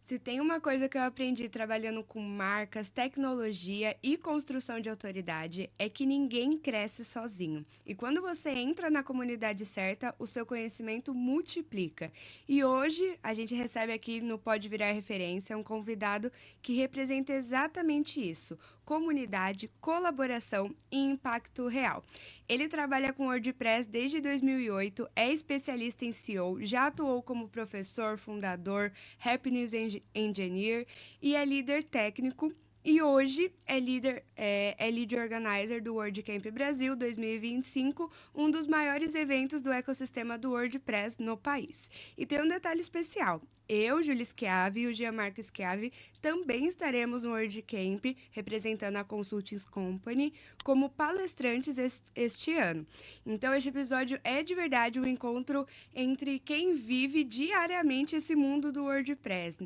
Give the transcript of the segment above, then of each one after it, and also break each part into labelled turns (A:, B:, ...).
A: Se tem uma coisa que eu aprendi trabalhando com marcas, tecnologia e construção de autoridade, é que ninguém cresce sozinho. E quando você entra na comunidade certa, o seu conhecimento multiplica. E hoje a gente recebe aqui no Pode Virar Referência um convidado que representa exatamente isso: comunidade, colaboração e impacto real. Ele trabalha com WordPress desde 2008, é especialista em SEO, já atuou como professor, fundador, Happiness Engineer e é líder técnico. E hoje é lead organizer do WordCamp Brasil 2025, um dos maiores eventos do ecossistema do WordPress no país. E tem um detalhe especial: eu, Júlia Schiavi e o Gianmarco Schiavi também estaremos no WordCamp representando a Consulting Company como palestrantes este ano. Então, este episódio é de verdade um encontro entre quem vive diariamente esse mundo do WordPress,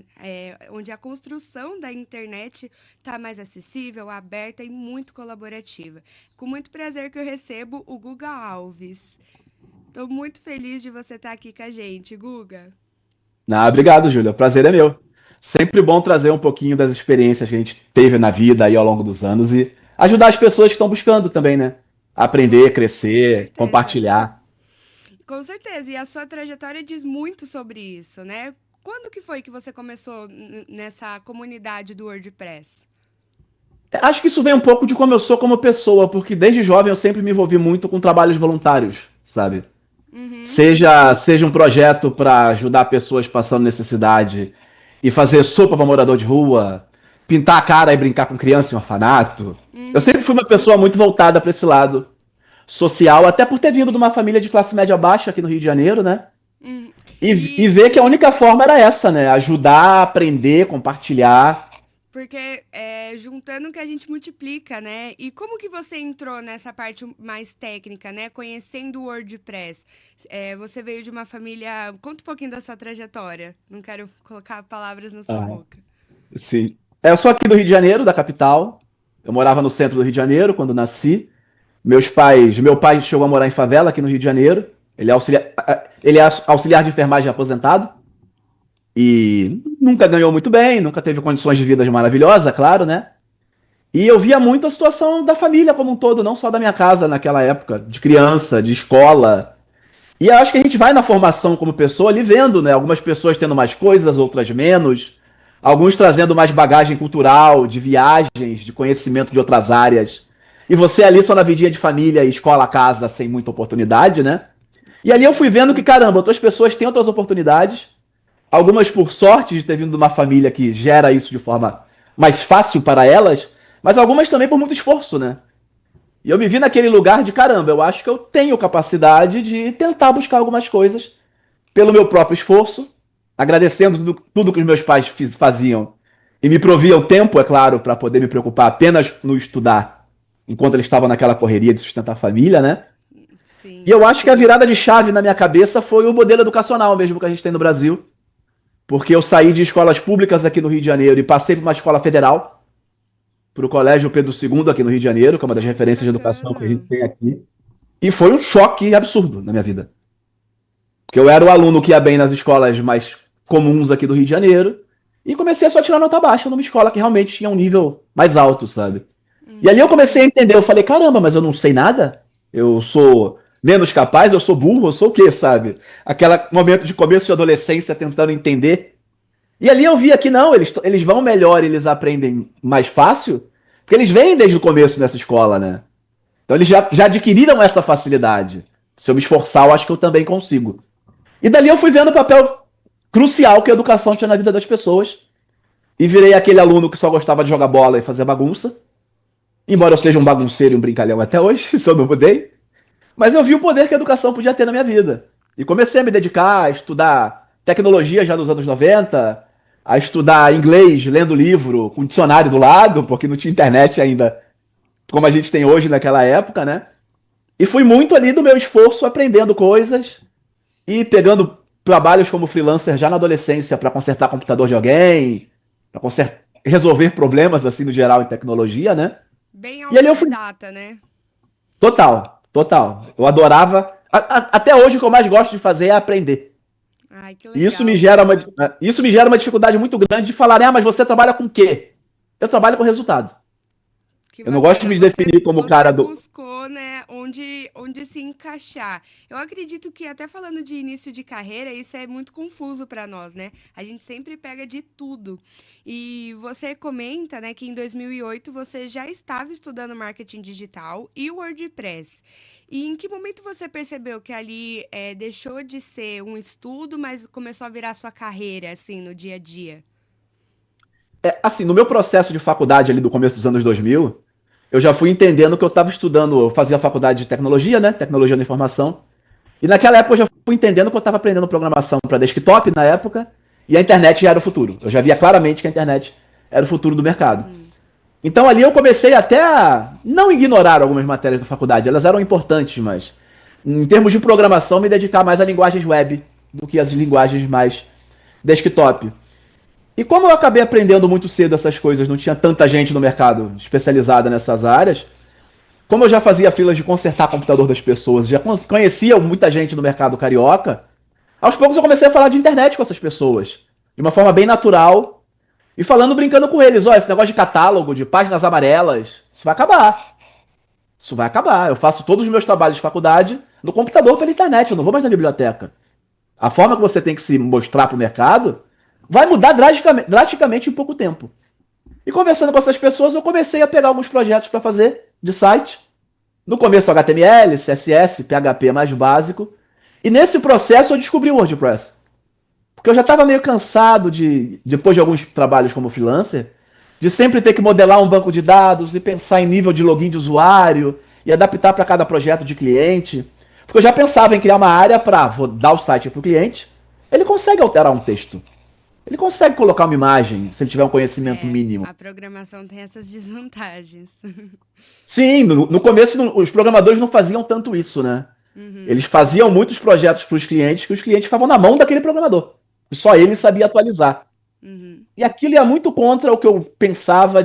A: onde a construção da internet está mais acessível, aberta e muito colaborativa. Com muito prazer que eu recebo o Guga Alves. Estou muito feliz de você estar aqui com a gente, Guga.
B: Ah, obrigado, Júlia. O prazer é meu. Sempre bom trazer um pouquinho das experiências que a gente teve na vida aí ao longo dos anos e ajudar as pessoas que estão buscando também, né? Aprender,
A: Com
B: crescer,
A: certeza.
B: compartilhar.
A: Com certeza. E a sua trajetória diz muito sobre isso, né? Quando que foi que você começou nessa comunidade do WordPress?
B: Acho que isso vem um pouco de como eu sou como pessoa, porque desde jovem eu sempre me envolvi muito com trabalhos voluntários, sabe?
A: Uhum.
B: Seja um projeto para ajudar pessoas passando necessidade e fazer sopa para morador de rua, pintar a cara e brincar com criança em orfanato. Eu sempre fui
A: Uhum.
B: uma pessoa muito voltada para esse lado social, até por ter vindo de uma família de classe média baixa aqui no Rio de Janeiro, né?
A: Uhum.
B: E
A: E
B: ver que a única forma era essa, né? Ajudar, aprender, compartilhar.
A: porque juntando que a gente multiplica, né? E como que você entrou nessa parte mais técnica, né? Conhecendo o WordPress. Você veio de uma família. Conta um pouquinho da sua trajetória. Não quero colocar palavras na sua
B: Ah,
A: boca.
B: sim. Eu sou aqui do Rio de Janeiro, da capital. Eu morava no centro do Rio de Janeiro quando nasci. Meu pai chegou a morar em favela aqui no Rio de Janeiro. Ele é auxiliar de enfermagem aposentado e nunca ganhou muito bem, nunca teve condições de vida maravilhosas, claro, né? E eu via muito a situação da família como um todo, não só da minha casa naquela época, de criança, de escola. E eu acho que a gente vai na formação como pessoa ali vendo, né? Algumas pessoas tendo mais coisas, outras menos. Alguns trazendo mais bagagem cultural, de viagens, de conhecimento de outras áreas. E você ali só na vidinha de família, escola, casa, sem muita oportunidade, né? E ali eu fui vendo que, caramba, outras pessoas têm outras oportunidades. Algumas por sorte de ter vindo de uma família que gera isso de forma mais fácil para elas, mas algumas também por muito esforço, né? E eu me vi naquele lugar de caramba, eu acho que eu tenho capacidade de tentar buscar algumas coisas pelo meu próprio esforço, agradecendo tudo que os meus pais faziam e me proviam tempo, é claro, para poder me preocupar apenas no estudar, enquanto eles estavam naquela correria de sustentar a família, né? E
A: Sim.
B: eu acho que a virada de chave na minha cabeça foi o modelo educacional mesmo que a gente tem no Brasil, porque eu saí de escolas públicas aqui no Rio de Janeiro e passei para uma escola federal, para o Colégio Pedro II aqui no Rio de Janeiro, que é uma das
A: Que
B: referências de educação que a gente
A: bacana.
B: tem aqui. E foi um choque absurdo na minha vida. Porque eu era o aluno que ia bem nas escolas mais comuns aqui do Rio de Janeiro e comecei a só tirar nota baixa numa escola que realmente tinha um nível mais alto, sabe? E ali eu
A: Uhum.
B: comecei a entender, eu falei, caramba, mas eu não sei nada? Eu sou menos capaz, eu sou burro, eu sou o quê, sabe? Aquele momento de começo de adolescência tentando entender. E ali eu via que não, eles vão melhor, eles aprendem mais fácil, porque eles vêm desde o começo nessa escola, né? Então eles já adquiriram essa facilidade. Se eu me esforçar, eu acho que eu também consigo. E dali eu fui vendo o papel crucial que a educação tinha na vida das pessoas. E virei aquele aluno que só gostava de jogar bola e fazer bagunça. Embora eu seja um bagunceiro e um brincalhão até hoje, isso eu não mudei. Mas eu vi o poder que a educação podia ter na minha vida. E comecei a me dedicar a estudar tecnologia já nos anos 90, a estudar inglês, lendo livro, com dicionário do lado, porque não tinha internet ainda como a gente tem hoje naquela época, né? E fui muito ali do meu esforço aprendendo coisas e pegando trabalhos como freelancer já na adolescência para consertar computador de alguém, para resolver problemas assim no geral em tecnologia, né?
A: Bem
B: E ali eu fui
A: autodidata, né?
B: total, total. Eu adorava. Até hoje o que eu mais gosto de fazer é aprender.
A: Ai, que
B: Isso
A: legal.
B: me gera uma, isso me gera uma dificuldade muito grande de falar, mas você trabalha com o quê? Eu trabalho com resultado.
A: Que
B: Eu não gosto de
A: bacana.
B: me
A: Você,
B: definir como o
A: você
B: cara do.
A: buscou, né, onde se encaixar. Eu acredito que até falando de início de carreira, isso é muito confuso para nós, né? A gente sempre pega de tudo. E você comenta, né, que em 2008 você já estava estudando marketing digital e WordPress. E em que momento você percebeu que ali deixou de ser um estudo, mas começou a virar sua carreira, assim, no dia a dia?
B: Assim, no meu processo de faculdade ali do começo dos anos 2000, eu já fui entendendo que eu estava estudando, eu fazia faculdade de tecnologia, né? Tecnologia da informação. E naquela época eu já fui entendendo que eu estava aprendendo programação para desktop na época, e a internet já era o futuro. Eu já via claramente que a internet era o futuro do mercado.
A: Uhum.
B: Então ali eu comecei até a não ignorar algumas matérias da faculdade, elas eram importantes, mas em termos de programação me dedicar mais a linguagens web do que as linguagens mais desktop. E como eu acabei aprendendo muito cedo essas coisas, não tinha tanta gente no mercado especializada nessas áreas, como eu já fazia filas de consertar computador das pessoas, já conhecia muita gente no mercado carioca, aos poucos eu comecei a falar de internet com essas pessoas, de uma forma bem natural, e falando, brincando com eles, ó, esse negócio de catálogo, de páginas amarelas, isso vai acabar. Isso vai acabar. Eu faço todos os meus trabalhos de faculdade no computador pela internet, eu não vou mais na biblioteca. A forma que você tem que se mostrar para o mercado vai mudar drasticamente em pouco tempo. E conversando com essas pessoas, eu comecei a pegar alguns projetos para fazer de site. No começo HTML, CSS, PHP mais básico. E nesse processo eu descobri o WordPress. Porque eu já estava meio cansado depois de alguns trabalhos como freelancer, de sempre ter que modelar um banco de dados e pensar em nível de login de usuário e adaptar para cada projeto de cliente. Porque eu já pensava em criar uma área para vou dar o site para o cliente. Ele consegue alterar um texto. Ele consegue colocar uma imagem se ele tiver um conhecimento
A: É,
B: mínimo.
A: a programação tem essas desvantagens.
B: Sim, no começo os programadores não faziam tanto isso, né?
A: Uhum,
B: Eles faziam muitos projetos para os clientes que os clientes ficavam na mão daquele programador. E só ele sabia atualizar.
A: uhum.
B: E aquilo ia muito contra o que eu pensava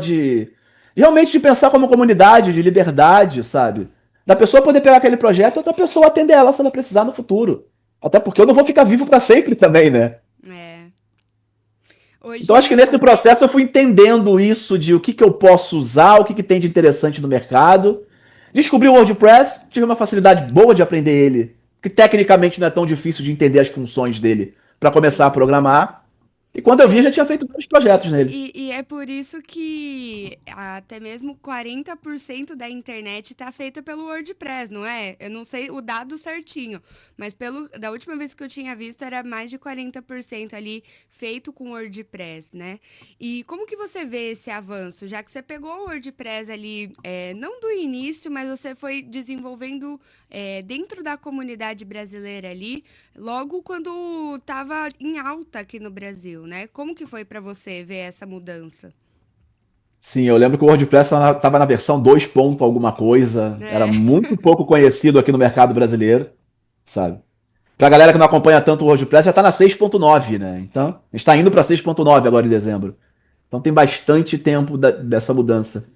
B: realmente de pensar como comunidade, de liberdade, sabe? Da pessoa poder pegar aquele projeto e outra pessoa atender ela se ela precisar no futuro. Até porque eu não vou ficar vivo para sempre também, né?
A: É.
B: Então acho que
A: Hoje,
B: nesse processo eu fui entendendo isso de o que eu posso usar, o que tem de interessante no mercado. Descobri o WordPress, tive uma facilidade boa de aprender ele, que tecnicamente não é tão difícil de entender as funções dele para começar a
A: sim.
B: programar. E quando eu vi,
A: É,
B: já tinha feito vários projetos nele.
A: e é por isso que até mesmo 40% da internet está feita pelo WordPress, não é? Eu não sei o dado certinho, mas da última vez que eu tinha visto era mais de 40% ali feito com WordPress, né? E como que você vê esse avanço? Já que você pegou o WordPress ali, não do início, mas você foi desenvolvendo dentro da comunidade brasileira ali, logo quando estava em alta aqui no Brasil, né? Como que foi para você ver essa mudança?
B: Sim, eu lembro que o WordPress estava na versão 2 ponto alguma coisa, era
A: É.
B: muito pouco conhecido aqui no mercado brasileiro, sabe? Pra galera que não acompanha tanto o WordPress, já tá na 6.9, né? Então, a gente tá indo pra 6.9 agora em dezembro. Então tem bastante tempo dessa mudança.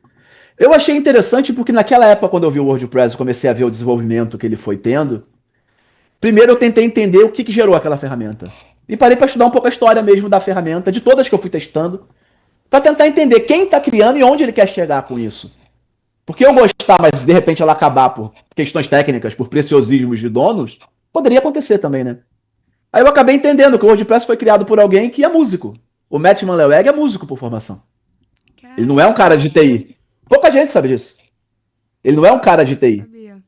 B: Eu achei interessante porque naquela época, quando eu vi o WordPress e comecei a ver o desenvolvimento que ele foi tendo, primeiro eu tentei entender o que gerou aquela ferramenta. E parei para estudar um pouco a história mesmo da ferramenta, de todas que eu fui testando, para tentar entender quem está criando e onde ele quer chegar com isso. Porque eu gostar, mas de repente ela acabar por questões técnicas, por preciosismos de donos, poderia acontecer também, né? Aí eu acabei entendendo que o WordPress foi criado por alguém que é músico. O Matt Mullenweg é músico por formação. Ele não é um cara
A: Caramba,
B: de TI. Pouca gente sabe disso. Ele não é um cara de
A: não
B: TI.
A: sabia.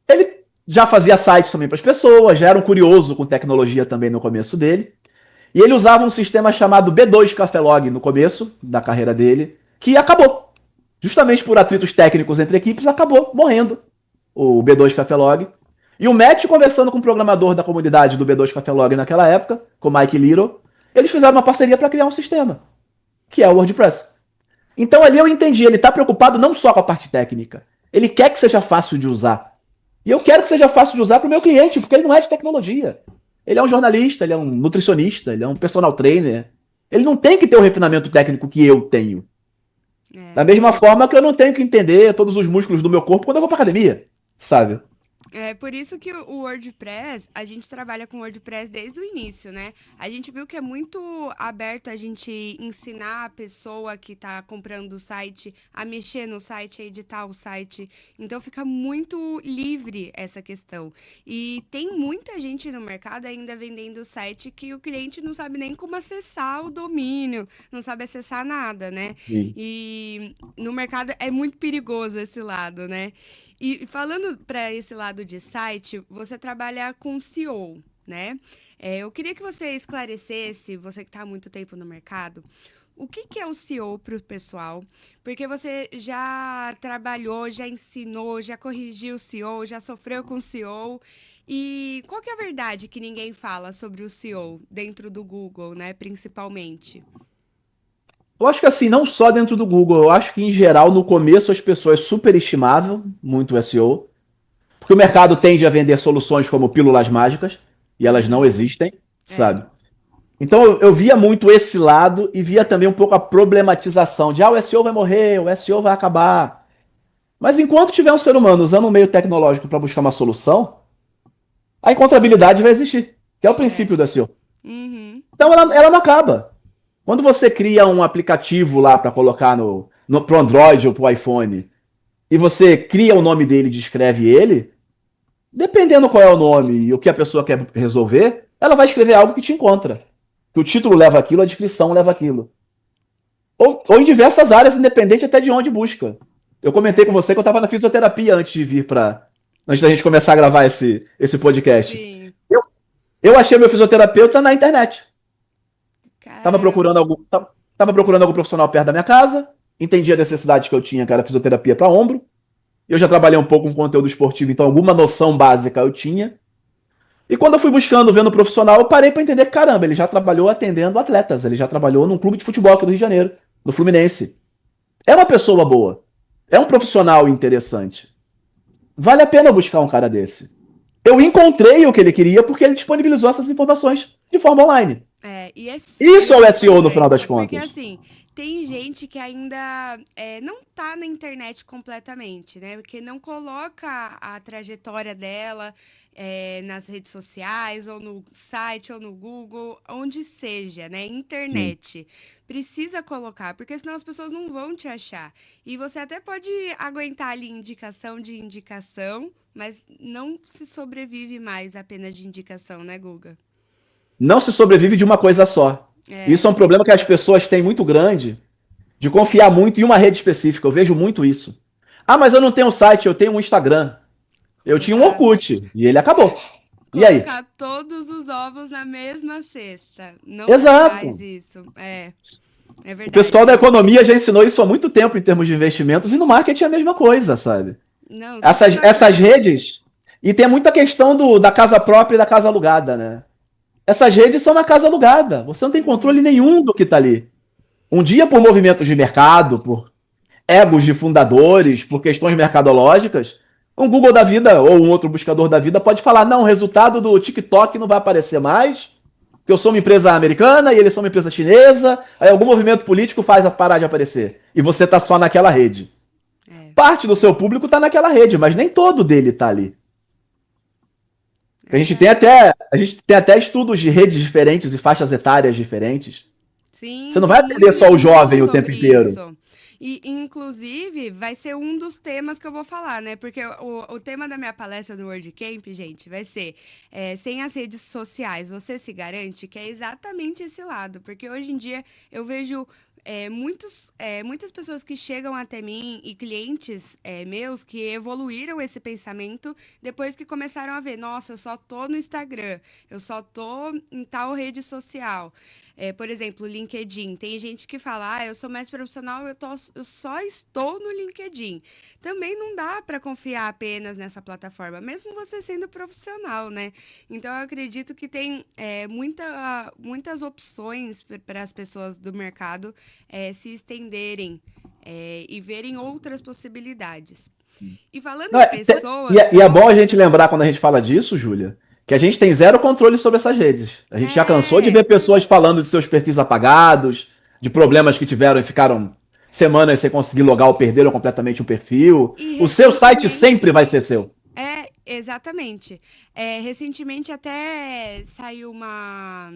B: Ele já fazia sites também para as pessoas, já era um curioso com tecnologia também no começo dele. E ele usava um sistema chamado B2 Cafelog no começo da carreira dele, que acabou. Justamente por atritos técnicos entre equipes, acabou morrendo o B2 Cafelog. E o Matt, conversando com o programador da comunidade do B2 Cafelog naquela época, com o Mike Little, eles fizeram uma parceria para criar um sistema, que é o WordPress. Então ali eu entendi, ele está preocupado não só com a parte técnica, ele quer que seja fácil de usar. E eu quero que seja fácil de usar para o meu cliente, porque ele não é de tecnologia. Ele é um jornalista, ele é um nutricionista, ele é um personal trainer. Ele não tem que ter o refinamento técnico que eu tenho. Da
A: É,
B: mesma forma que eu não tenho que entender todos os músculos do meu corpo quando eu vou pra academia, sabe?
A: É por isso que o WordPress, a gente trabalha com WordPress desde o início, né? A gente viu que é muito aberto a gente ensinar a pessoa que está comprando o site a mexer no site, a editar o site. Então fica muito livre essa questão. E tem muita gente no mercado ainda vendendo site que o cliente não sabe nem como acessar o domínio, não sabe acessar nada, né?
B: Sim.
A: E no mercado é muito perigoso esse lado, né? E falando para esse lado de site, você trabalha com SEO, né? Eu queria que você esclarecesse, você que está há muito tempo no mercado, o que que é o SEO para o pessoal? Porque você já trabalhou, já ensinou, já corrigiu o SEO, já sofreu com o SEO. E qual que é a verdade que ninguém fala sobre o SEO dentro do Google, né? Principalmente.
B: Eu acho que assim, não só dentro do Google, eu acho que em geral, no começo, as pessoas superestimavam muito o SEO, porque o mercado tende a vender soluções como pílulas mágicas, e elas não
A: Uhum.
B: existem,
A: É.
B: sabe? Então eu via muito esse lado e via também um pouco a problematização de o SEO vai morrer, o SEO vai acabar. Mas enquanto tiver um ser humano usando um meio tecnológico para buscar uma solução, a encontrabilidade vai existir, que é o
A: É.
B: princípio do SEO.
A: Uhum.
B: Então ela não acaba. Quando você cria um aplicativo lá para colocar pro Android ou pro iPhone e você cria o nome dele e descreve ele, dependendo qual é o nome e o que a pessoa quer resolver, ela vai escrever algo que te encontra. Que o título leva aquilo, a descrição leva aquilo. Ou em diversas áreas, independente até de onde busca. Eu comentei com
A: É.
B: você que eu estava na fisioterapia antes de vir para. Antes da gente começar a gravar esse podcast.
A: Sim.
B: Eu, eu achei meu fisioterapeuta na internet. Tava procurando
A: Caramba.
B: algum, tava procurando algum profissional perto da minha casa, entendi a necessidade que eu tinha, que era fisioterapia para ombro. Eu já trabalhei um pouco com conteúdo esportivo, então alguma noção básica eu tinha. E quando eu fui buscando, vendo o profissional, eu parei para entender que, caramba, ele já trabalhou atendendo atletas, ele já trabalhou num clube de futebol aqui do Rio de Janeiro, no Fluminense. É uma pessoa boa. É um profissional interessante. Vale a pena buscar um cara desse. Eu encontrei o que ele queria porque ele disponibilizou essas informações de forma online.
A: E é super
B: Isso é o SEO no final das
A: importante, porque
B: contas.
A: assim, tem gente que ainda não tá na internet completamente, né? Porque não coloca a trajetória dela nas redes sociais, ou no site, ou no Google, onde seja, né?
B: Sim.
A: Internet. Precisa colocar, porque senão as pessoas não vão te achar. E você até pode aguentar ali indicação de indicação, mas não se sobrevive mais apenas de indicação, né, Guga?
B: Não se sobrevive de uma coisa só. Isso
A: É.
B: é um problema que as pessoas têm muito grande, de confiar muito em uma rede específica. Eu vejo muito isso. Ah, mas eu não tenho um site, eu tenho um Instagram. Eu tinha um
A: Colocar
B: Orkut e ele acabou. E aí?
A: colocar todos os ovos na mesma cesta. Não se faz
B: Exato.
A: isso. É
B: O pessoal da
A: verdade.
B: economia já ensinou isso há muito tempo em termos de investimentos e no marketing é a mesma coisa, sabe?
A: Não, super
B: Essas
A: bacana.
B: redes. E tem muita questão da casa própria e da casa alugada, né? Essas redes são na casa alugada. Você não tem controle
A: Uhum.
B: nenhum do que está ali. Um dia, por movimentos de mercado, por egos de fundadores, por questões mercadológicas, um Google da vida ou um outro buscador da vida pode falar: não, o resultado do TikTok não vai aparecer mais, porque eu sou uma empresa americana e eles são uma empresa chinesa, aí algum movimento político faz a parar de aparecer. E você está só naquela rede.
A: É,
B: Parte do seu público está naquela rede, mas nem todo dele está ali.
A: é verdade.
B: A gente tem até estudos de redes diferentes e faixas etárias diferentes. Você
A: Sim,
B: não
A: tem
B: vai atender
A: muitos
B: só o
A: estudos
B: jovem o tempo
A: sobre
B: inteiro.
A: isso. E, inclusive, vai ser um dos temas que eu vou falar, né? Porque o tema da minha palestra do WordCamp, gente, vai ser sem as redes sociais, você se garante que é exatamente esse lado. Porque hoje em dia eu vejo muitas pessoas que chegam até mim e clientes meus que evoluíram esse pensamento depois que começaram a ver, nossa, eu só tô no Instagram, eu só tô em tal rede social. Por exemplo, o LinkedIn. Tem gente que fala, eu sou mais profissional, eu só estou no LinkedIn. Também não dá para confiar apenas nessa plataforma, mesmo você sendo profissional, né? Então, eu acredito que tem muitas opções para as pessoas do mercado se estenderem e verem outras possibilidades. E falando
B: Não,
A: em pessoas,
B: e é
A: né?
B: bom a gente lembrar quando a gente fala disso, Júlia, que a gente tem zero controle sobre essas redes. A gente já cansou de ver
A: É,
B: pessoas falando de seus perfis apagados, de problemas que tiveram e ficaram semanas sem conseguir logar ou perderam completamente o perfil.
A: e
B: O seu site sempre
A: recentemente
B: vai ser seu.
A: Exatamente. Recentemente até saiu uma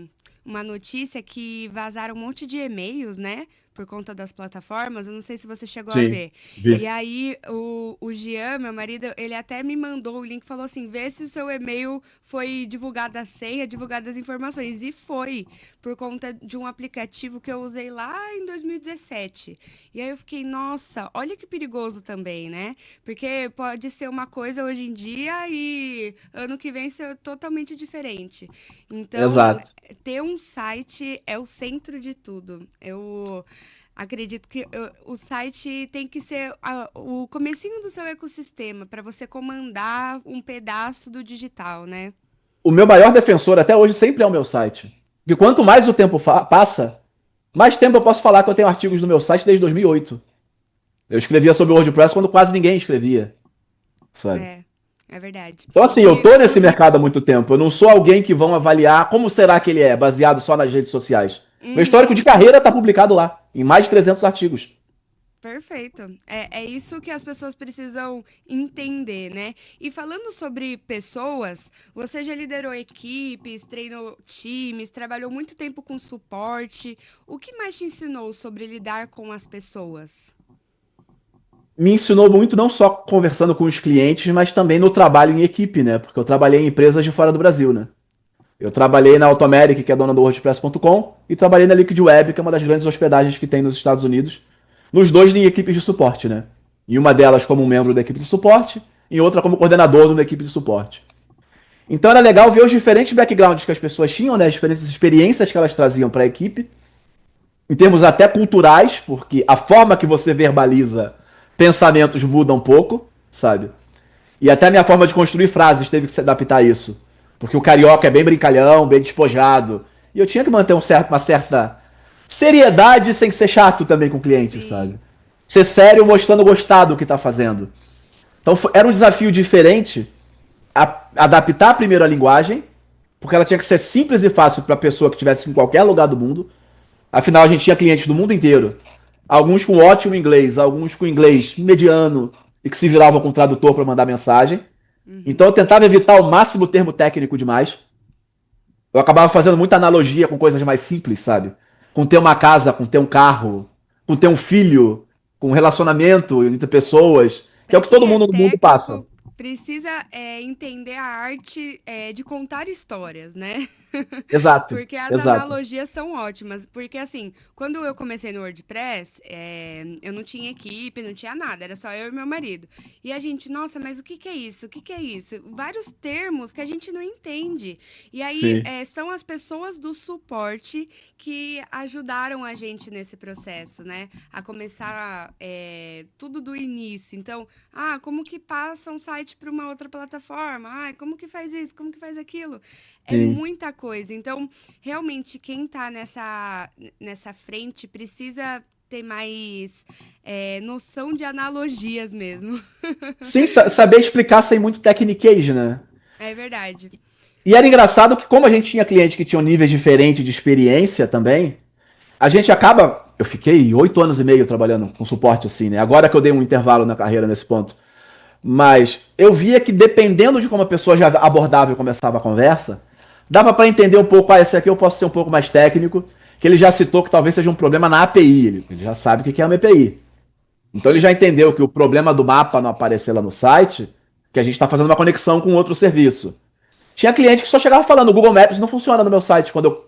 A: notícia que vazaram um monte de e-mails, né? Por conta das plataformas. Eu não sei se você chegou a
B: Sim,
A: ver. E
B: vi.
A: aí, o Jean, meu marido, ele até me mandou o link e falou assim: vê se o seu e-mail foi divulgada a senha, divulgadas as informações. E foi, por conta de um aplicativo que eu usei lá em 2017. E aí eu fiquei, nossa, olha que perigoso também, né? Porque pode ser uma coisa hoje em dia e ano que vem ser totalmente diferente. Então,
B: Exato.
A: ter um site é o centro de tudo. Eu acredito que o site tem que ser o comecinho do seu ecossistema para você comandar um pedaço do digital, né?
B: O meu maior defensor até hoje sempre é o meu site. Porque quanto mais o tempo passa, mais tempo eu posso falar que eu tenho artigos no meu site desde 2008. Eu escrevia sobre o WordPress quando quase ninguém escrevia, sabe?
A: É verdade.
B: Então, assim, eu
A: E
B: tô nesse mercado há muito tempo. Eu não sou alguém que vão avaliar como será que ele é, baseado só nas redes sociais. Meu histórico
A: uhum,
B: de carreira está publicado lá, em mais de 300 artigos.
A: perfeito. É isso que as pessoas precisam entender, né? E falando sobre pessoas, você já liderou equipes, treinou times, trabalhou muito tempo com suporte. O que mais te ensinou sobre lidar com as pessoas?
B: Me ensinou muito não só conversando com os clientes, mas também no trabalho em equipe, né? Porque eu trabalhei em empresas de fora do Brasil, né? Eu trabalhei na Automeric, que é dona do WordPress.com, e trabalhei na Liquid Web, que é uma das grandes hospedagens que tem nos Estados Unidos. Nos dois em equipes de suporte, né? Em uma delas como um membro da equipe de suporte, em outra como coordenador de uma equipe de suporte. Então era legal ver os diferentes backgrounds que as pessoas tinham, né? As diferentes experiências que elas traziam para a equipe, em termos até culturais, porque a forma que você verbaliza pensamentos muda um pouco, sabe? E até a minha forma de construir frases teve que se adaptar a isso. Porque o carioca é bem brincalhão, bem despojado. E eu tinha que manter uma certa seriedade sem ser chato também com o cliente,
A: Sim,
B: sabe? Ser sério mostrando gostar do que tá fazendo. Então era um desafio diferente adaptar primeiro a linguagem, porque ela tinha que ser simples e fácil para a pessoa que estivesse em qualquer lugar do mundo. Afinal, a gente tinha clientes do mundo inteiro. Alguns com ótimo inglês, alguns com inglês mediano e que se viravam com o tradutor para mandar mensagem. Então eu tentava evitar ao máximo o termo técnico demais. Eu acabava fazendo muita analogia com coisas mais simples, sabe? Com ter uma casa, com ter um carro, com ter um filho, com um relacionamento entre pessoas, que é
A: para
B: o que todo
A: quem é
B: mundo no mundo passa.
A: técnico, precisa entender a arte de contar histórias, né?
B: Exato,
A: Porque as
B: exato.
A: analogias são ótimas. Porque, assim, quando eu comecei no WordPress, eu não tinha equipe, não tinha nada, era só eu e meu marido. E a gente, nossa, mas o que que é isso? O que que é isso? Vários termos que a gente não entende. E aí,
B: Sim,
A: são as pessoas do suporte que ajudaram a gente nesse processo, né? A começar tudo do início. Então, como que passa um site para uma outra plataforma? Como que faz isso? Como que faz aquilo? É
B: sim.
A: muita coisa. Então, realmente, quem está nessa frente precisa ter mais noção de analogias mesmo.
B: Sim, saber explicar sem muito techniquez, né?
A: É verdade.
B: E era engraçado que, como a gente tinha clientes que tinham níveis diferentes de experiência também, a gente acaba. Eu fiquei 8 anos e meio trabalhando com suporte assim, né? Agora que eu dei um intervalo na carreira nesse ponto. Mas eu via que dependendo de como a pessoa já abordava e começava a conversa, dava para entender um pouco, esse aqui eu posso ser um pouco mais técnico, que ele já citou que talvez seja um problema na API, ele já sabe o que é uma API. Então ele já entendeu que o problema do mapa não aparecer lá no site, que a gente está fazendo uma conexão com outro serviço. Tinha cliente que só chegava falando, o Google Maps não funciona no meu site quando eu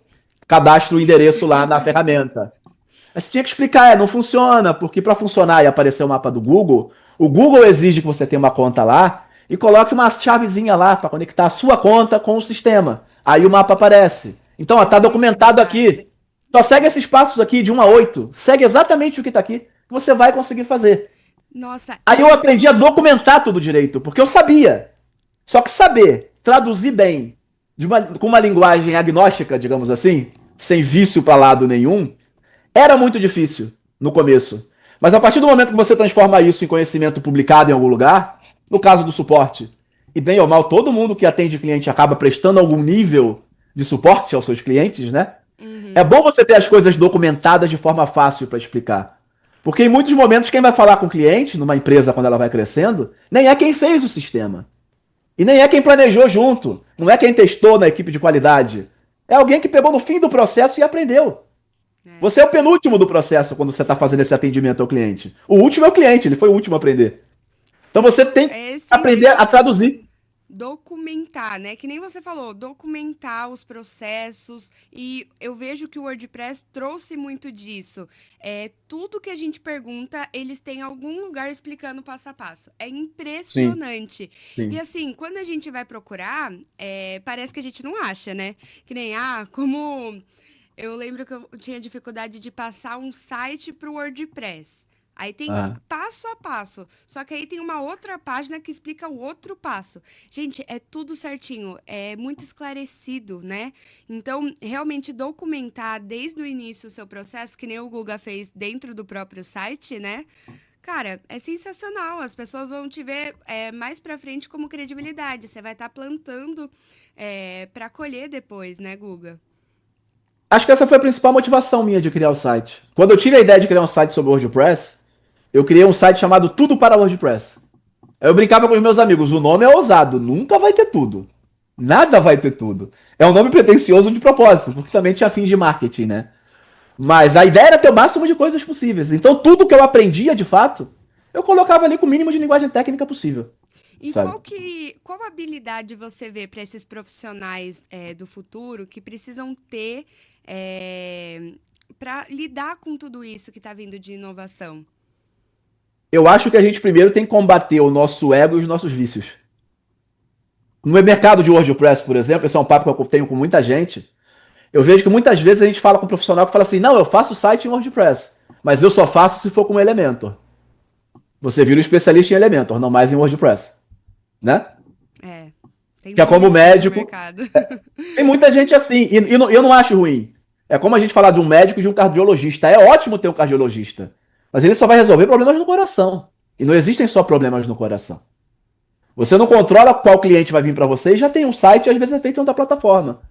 B: cadastro o endereço lá na ferramenta. Aí você tinha que explicar, não funciona, porque para funcionar e aparecer o mapa do Google, o Google exige que você tenha uma conta lá e coloque uma chavezinha lá para conectar a sua conta com o sistema. Aí o mapa aparece. Então, ó, tá
A: Muito
B: documentado
A: verdade.
B: aqui. Só segue esses passos aqui de 1 a 8. Segue exatamente o que tá aqui, que você vai conseguir fazer.
A: Nossa,
B: Aí eu
A: e
B: aprendi a
A: isso.
B: documentar tudo direito, porque eu sabia. Só que saber traduzir bem, com uma linguagem agnóstica, digamos assim, sem vício para lado nenhum, era muito difícil no começo. Mas a partir do momento que você transforma isso em conhecimento publicado em algum lugar, no caso do suporte, e bem ou mal, todo mundo que atende cliente acaba prestando algum nível de suporte aos seus clientes, né? É
A: Uhum.
B: bom você ter as coisas documentadas de forma fácil para explicar. Porque em muitos momentos quem vai falar com o cliente, numa empresa quando ela vai crescendo, nem é quem fez o sistema. E nem é quem planejou junto. Não é quem testou na equipe de qualidade. É alguém que pegou no fim do processo e aprendeu.
A: É.
B: Você é o penúltimo do processo quando você está fazendo esse atendimento ao cliente. O último é o cliente, ele foi o último a aprender. Então você
A: Isso
B: tem que
A: é
B: aprender a
A: essencial.
B: traduzir.
A: Documentar, né? Que nem você falou, documentar os processos. E eu vejo que o WordPress trouxe muito disso. Tudo que a gente pergunta, eles têm algum lugar explicando passo a passo. É
B: Sim,
A: impressionante. E
B: sim.
A: assim, quando a gente vai procurar, parece que a gente não acha, né? Que nem, como eu lembro que eu tinha dificuldade de passar um site para o WordPress. Aí tem
B: Ah.
A: passo a passo. Só que aí tem uma outra página que explica o outro passo. Gente, é tudo certinho, é muito esclarecido, né? Então, realmente documentar desde o início o seu processo, que nem o Guga fez dentro do próprio site, né? Cara, é sensacional. As pessoas vão te ver mais pra frente como credibilidade. Você vai estar plantando para colher depois, né, Guga?
B: Acho que essa foi a principal motivação minha de criar o site. Quando eu tive a ideia de criar um site sobre WordPress, eu criei um site chamado Tudo para WordPress. Eu brincava com os meus amigos, o nome é ousado, nunca vai ter tudo. Nada vai ter tudo. É um nome pretensioso de propósito, porque também tinha fins de marketing, né? Mas a ideia era ter o máximo de coisas possíveis. Então tudo que eu aprendia de fato, eu colocava ali com o mínimo de linguagem técnica possível,
A: E
B: sabe?
A: qual habilidade você vê para esses profissionais do futuro que precisam ter para lidar com tudo isso que está vindo de inovação?
B: Eu acho que a gente primeiro tem que combater o nosso ego e os nossos vícios. No mercado de WordPress, por exemplo, esse é um papo que eu tenho com muita gente. Eu vejo que muitas vezes a gente fala com um profissional que fala assim: não, eu faço site em WordPress, mas eu só faço se for com Elementor. Você vira um especialista em Elementor, não mais em WordPress, né?
A: É, tem
B: Que é como
A: muito no
B: médico.
A: mercado.
B: Tem muita gente assim, e eu não acho ruim. É como a gente falar de um médico e de um cardiologista. É ótimo ter um cardiologista, mas ele só vai resolver problemas no coração. E não existem só problemas no coração. Você não controla qual cliente vai vir para você e já tem um site e às vezes é feito em outra plataforma.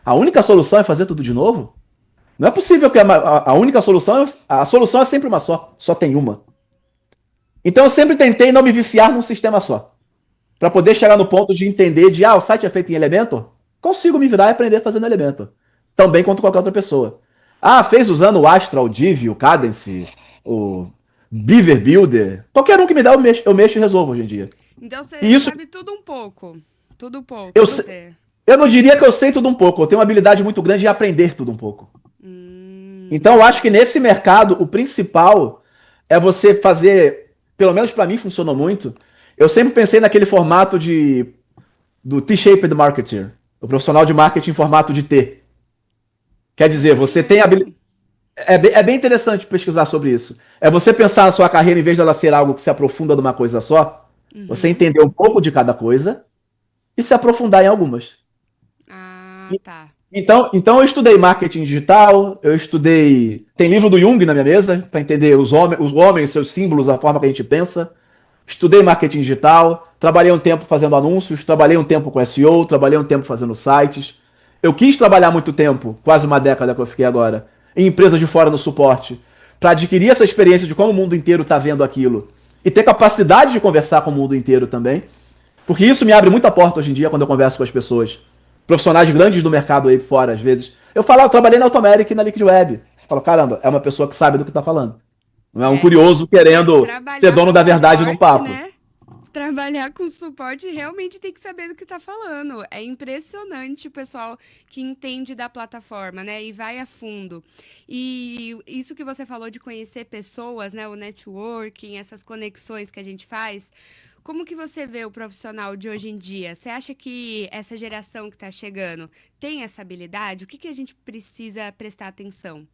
B: A única solução é fazer tudo de novo? Não é possível que a única solução, a solução é sempre uma só tem uma. Então eu sempre tentei não me viciar num sistema só, para poder chegar no ponto de entender de, o site é feito em Elementor, consigo me virar e aprender fazendo Elementor, tão bem quanto qualquer outra pessoa. Ah, fez usando o Astral, o Divi, o Cadence, o Beaver Builder, qualquer um que me dá eu mexo e resolvo hoje em dia.
A: Então
B: E
A: você
B: isso,
A: sabe tudo um pouco. Tudo um pouco,
B: eu,
A: você.
B: eu não diria que eu sei tudo um pouco, eu tenho uma habilidade muito grande de aprender tudo um pouco. Então eu acho que
A: Entendi.
B: nesse mercado o principal é você fazer, pelo menos para mim funcionou muito. Eu sempre pensei naquele formato de do T-shaped marketer, o profissional de marketing em formato de T. Quer dizer, você tem
A: Conheço.
B: é bem interessante pesquisar sobre isso. É você pensar na sua carreira em vez dela ser algo que se aprofunda numa coisa só, você
A: Uhum.
B: entender um pouco de cada coisa e se aprofundar em algumas.
A: Ah, tá.
B: Então eu estudei marketing digital, eu estudei. Tem livro do Jung na minha mesa, para entender os homens, seus símbolos, a forma que a gente pensa. Estudei marketing digital, trabalhei um tempo fazendo anúncios, trabalhei um tempo com SEO, trabalhei um tempo fazendo sites. Eu quis trabalhar muito tempo, quase uma década que eu fiquei agora, em empresas de fora no suporte, para adquirir essa experiência de como o mundo inteiro está vendo aquilo e ter capacidade de conversar com o mundo inteiro também. Porque isso me abre muita porta hoje em dia quando eu converso com as pessoas. Profissionais grandes do mercado aí fora, às vezes. Eu falo, eu trabalhei na Automeric e na Liquid Web. Eu falo, caramba, é uma pessoa que sabe do que está falando. Não é um
A: É.
B: curioso querendo ser
A: Trabalhar
B: dono
A: com
B: da verdade num
A: suporte,
B: papo.
A: né? Trabalhar com suporte realmente tem que saber do que tá falando. É impressionante o pessoal que entende da plataforma, né? E vai a fundo. E isso que você falou de conhecer pessoas, né? O networking, essas conexões que a gente faz. Como que você vê o profissional de hoje em dia? Você acha que essa geração que está chegando tem essa habilidade? O que a gente precisa prestar atenção?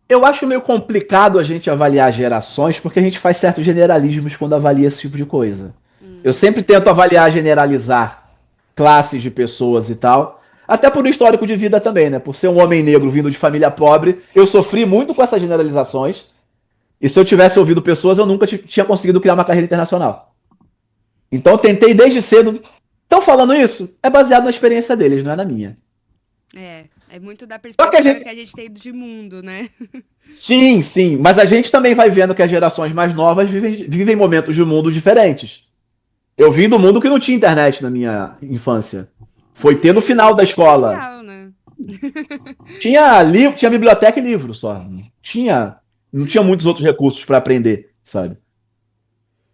B: Eu acho meio complicado a gente avaliar gerações, porque a gente faz certos generalismos quando avalia esse tipo de coisa. Eu sempre tento avaliar, generalizar classes de pessoas e tal. Até por um histórico de vida também, né? Por ser um homem negro vindo de família pobre, eu sofri muito com essas generalizações. E se eu tivesse ouvido pessoas, eu nunca tinha conseguido criar uma carreira internacional. Então eu tentei desde cedo. Estão falando isso? É baseado na experiência deles, não é na minha.
A: É muito da
B: Só que a
A: perspectiva que
B: gente.
A: a gente tem de mundo, né?
B: Sim, sim. Mas a gente também vai vendo que as gerações mais novas vivem momentos de mundo diferentes. Eu vim do mundo que não tinha internet na minha infância. Foi ter no final
A: Inteligência
B: da escola.
A: artificial, né?
B: Tinha livro, tinha biblioteca e livro só. Não tinha muitos outros recursos para aprender, sabe?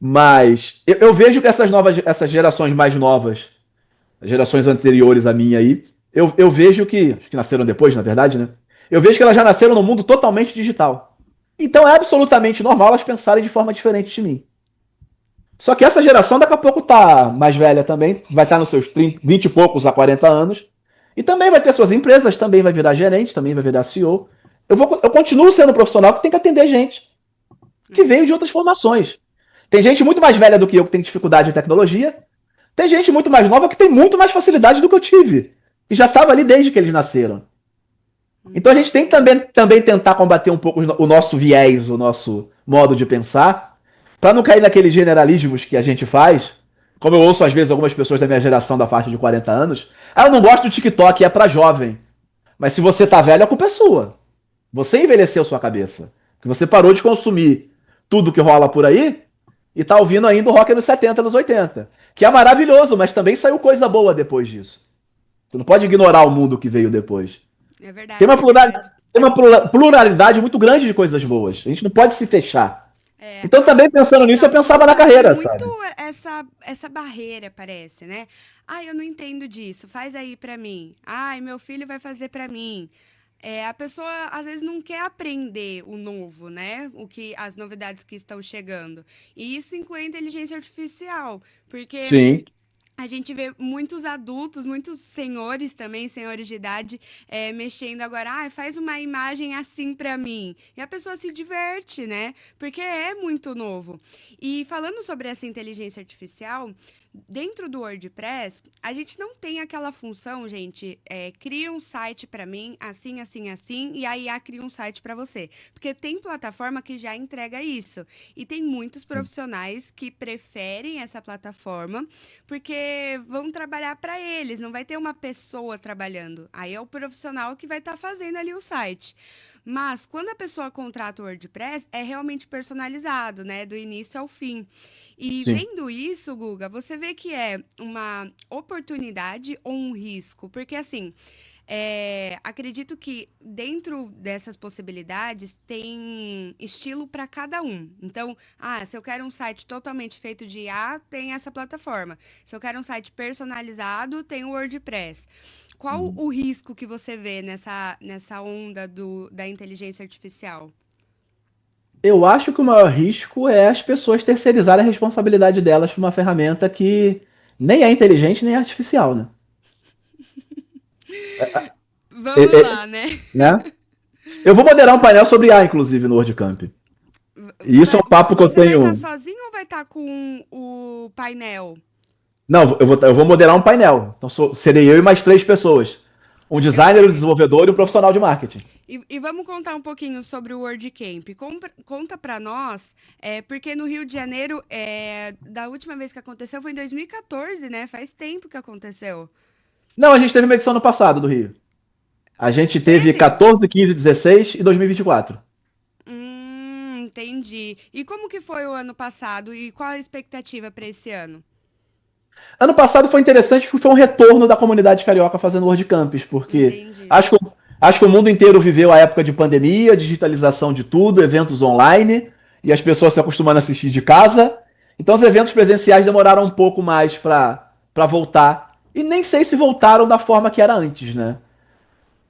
B: Mas eu vejo que essas gerações mais novas, as gerações anteriores à minha aí, eu vejo que nasceram depois, na verdade, né? Eu vejo que elas já nasceram num mundo totalmente digital. Então é absolutamente normal elas pensarem de forma diferente de mim. Só que essa geração daqui a pouco tá mais velha também, vai estar nos seus 30, 20 e poucos a 40 anos, e também vai ter suas empresas, também vai virar gerente, também vai virar CEO. Eu continuo sendo um profissional que tem que atender gente que veio de outras formações. Tem gente muito mais velha do que eu que tem dificuldade em tecnologia, tem gente muito mais nova que tem muito mais facilidade do que eu tive, e já estava ali desde que eles nasceram. Então a gente tem que também tentar combater um pouco o nosso viés, o nosso modo de pensar, para não cair naqueles generalismos que a gente faz. Como eu ouço às vezes algumas pessoas da minha geração da faixa de 40 anos, eu não gosto do TikTok, é para jovem. Mas se você tá velho, a culpa é sua. Você envelheceu sua cabeça. Que você parou de consumir tudo que rola por aí e tá ouvindo ainda o rock nos 70, nos 80. Que é maravilhoso, mas também saiu coisa boa depois disso. Você não pode ignorar o mundo que veio depois.
A: É
B: Tem uma,
A: verdade, é
B: plural,
A: verdade.
B: tem uma pluralidade muito grande de coisas boas. A gente não pode se fechar.
A: É,
B: Então, também pensando
A: os
B: nisso, eu pensava na
A: adultos têm
B: carreira,
A: muito
B: sabe?
A: essa barreira, parece, né? Ai, eu não entendo disso, faz aí pra mim. Ai, meu filho vai fazer pra mim. É, a pessoa às vezes não quer aprender o novo, né? As novidades que estão chegando. E isso inclui a inteligência artificial, porque
B: Sim.
A: a gente vê muitos adultos, muitos senhores também, senhores de idade, mexendo agora. Ah, faz uma imagem assim pra mim. E a pessoa se diverte, né? Porque é muito novo. E falando sobre essa inteligência artificial, dentro do WordPress, a gente não tem aquela função, gente, cria um site pra mim, assim, assim, assim, e a IA cria um site pra você. Porque tem plataforma que já entrega isso. E tem muitos
B: Sim.
A: profissionais que preferem essa plataforma porque vão trabalhar para eles, não vai ter uma pessoa trabalhando. Aí é o profissional que vai estar fazendo ali o site. Mas quando a pessoa contrata o WordPress, é realmente personalizado, né? Do início ao fim. E
B: Sim.
A: vendo isso, Guga, você vê que é uma oportunidade ou um risco? Porque assim, acredito que dentro dessas possibilidades tem estilo para cada um. Então, se eu quero um site totalmente feito de IA, tem essa plataforma. Se eu quero um site personalizado, tem o WordPress. Qual
B: Uhum.
A: o risco que você vê nessa onda da inteligência artificial?
B: Eu acho que o maior risco é as pessoas terceirizarem a responsabilidade delas para uma ferramenta que nem é inteligente nem é artificial, né?
A: Vamos
B: É- é-
A: lá, né?
B: né? Eu vou moderar um painel sobre IA, inclusive, no WordCamp. E isso é um papo que eu
A: Você vai estar
B: tenho.
A: sozinho ou vai estar com o painel?
B: Não, eu vou moderar um painel. Então serei eu e mais 3 pessoas. Um
A: Eu
B: designer, um
A: sei.
B: desenvolvedor e um profissional de marketing.
A: E vamos contar um pouquinho sobre o WordCamp. Conta para nós, porque no Rio de Janeiro, da última vez que aconteceu foi em 2014, né? Faz tempo que aconteceu.
B: Não, a gente teve uma edição no passado do Rio. A gente teve
A: Teve?
B: 14, 15, 16 e 2024.
A: Entendi. E como que foi o ano passado e qual a expectativa para esse ano?
B: Ano passado foi interessante porque foi um retorno da comunidade carioca fazendo WordCamps, porque
A: Entendi.
B: acho que o mundo inteiro viveu a época de pandemia, digitalização de tudo, eventos online, e as pessoas se acostumando a assistir de casa. Então os eventos presenciais demoraram um pouco mais para voltar. E nem sei se voltaram da forma que era antes, né?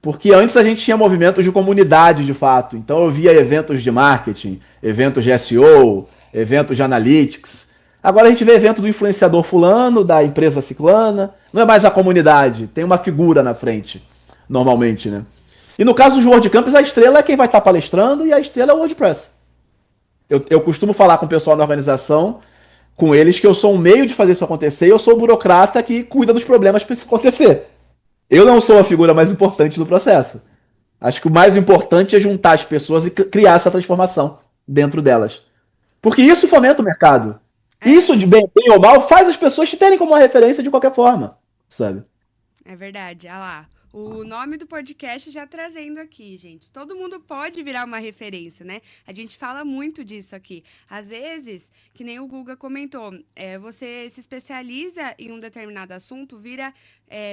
B: Porque antes a gente tinha movimentos de comunidade de fato. Então eu via eventos de marketing, eventos de SEO, eventos de analytics. Agora a gente vê evento do influenciador fulano, da empresa ciclana. Não é mais a comunidade, tem uma figura na frente, normalmente, né? E no caso dos WordCamps, a estrela é quem vai estar palestrando e a estrela é o WordPress. Eu costumo falar com o pessoal da organização, com eles, que eu sou um meio de fazer isso acontecer e eu sou o burocrata que cuida dos problemas para isso acontecer. Eu não sou a figura mais importante do processo. Acho que o mais importante é juntar as pessoas e criar essa transformação dentro delas. Porque isso fomenta o mercado.
A: É,
B: Isso, de bem ou mal, faz as pessoas te terem como uma referência de qualquer forma, sabe?
A: é verdade. Ah lá. O nome do podcast já trazendo aqui, gente. Todo mundo pode virar uma referência, né? A gente fala muito disso aqui. Às vezes, que nem o Guga comentou, você se especializa em um determinado assunto, vira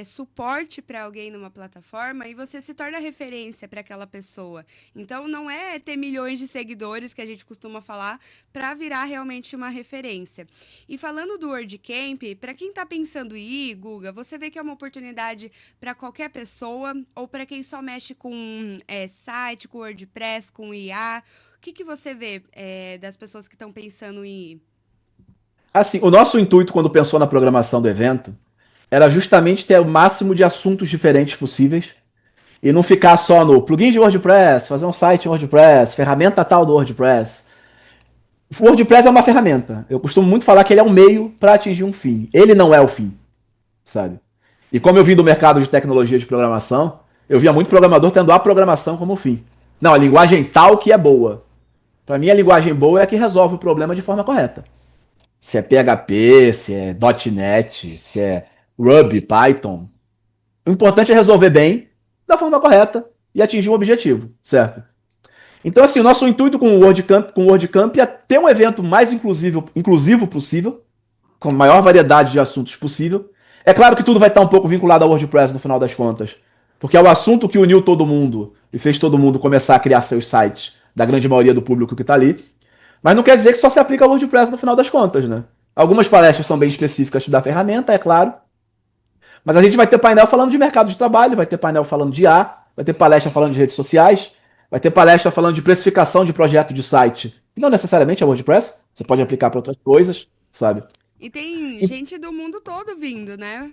A: suporte para alguém numa plataforma e você se torna referência para aquela pessoa. Então, não é ter milhões de seguidores que a gente costuma falar para virar realmente uma referência. E falando do WordCamp, para quem está pensando em ir, Guga, você vê que é uma oportunidade para qualquer pessoa ou para quem só mexe com site, com WordPress, com IA? O que você vê das pessoas que estão pensando em ir?
B: Assim, o nosso intuito quando pensou na programação do evento era justamente ter o máximo de assuntos diferentes possíveis e não ficar só no plugin de WordPress, fazer um site em WordPress, ferramenta tal do WordPress. O WordPress é uma ferramenta. Eu costumo muito falar que ele é um meio para atingir um fim. Ele não é o fim, sabe? E como eu vim do mercado de tecnologia de programação, eu via muito programador tendo a programação como fim. Não, a linguagem tal que é boa. Para mim, a linguagem boa é a que resolve o problema de forma correta. Se é PHP, se é .NET, se é Ruby, Python. O importante é resolver bem, da forma correta e atingir um objetivo, certo? Então, assim, o nosso intuito com o WordCamp é ter um evento mais inclusivo possível, com a maior variedade de assuntos possível. É claro que tudo vai estar um pouco vinculado ao WordPress no final das contas, porque é o assunto que uniu todo mundo e fez todo mundo começar a criar seus sites, da grande maioria do público que está ali. Mas não quer dizer que só se aplica ao WordPress no final das contas, né? Algumas palestras são bem específicas da ferramenta, é claro, mas a gente vai ter painel falando de mercado de trabalho, vai ter painel falando de IA, vai ter palestra falando de redes sociais, vai ter palestra falando de precificação de projeto de site. E não necessariamente é WordPress, você pode aplicar para outras coisas, sabe?
A: E tem
B: E
A: gente do mundo todo vindo, né?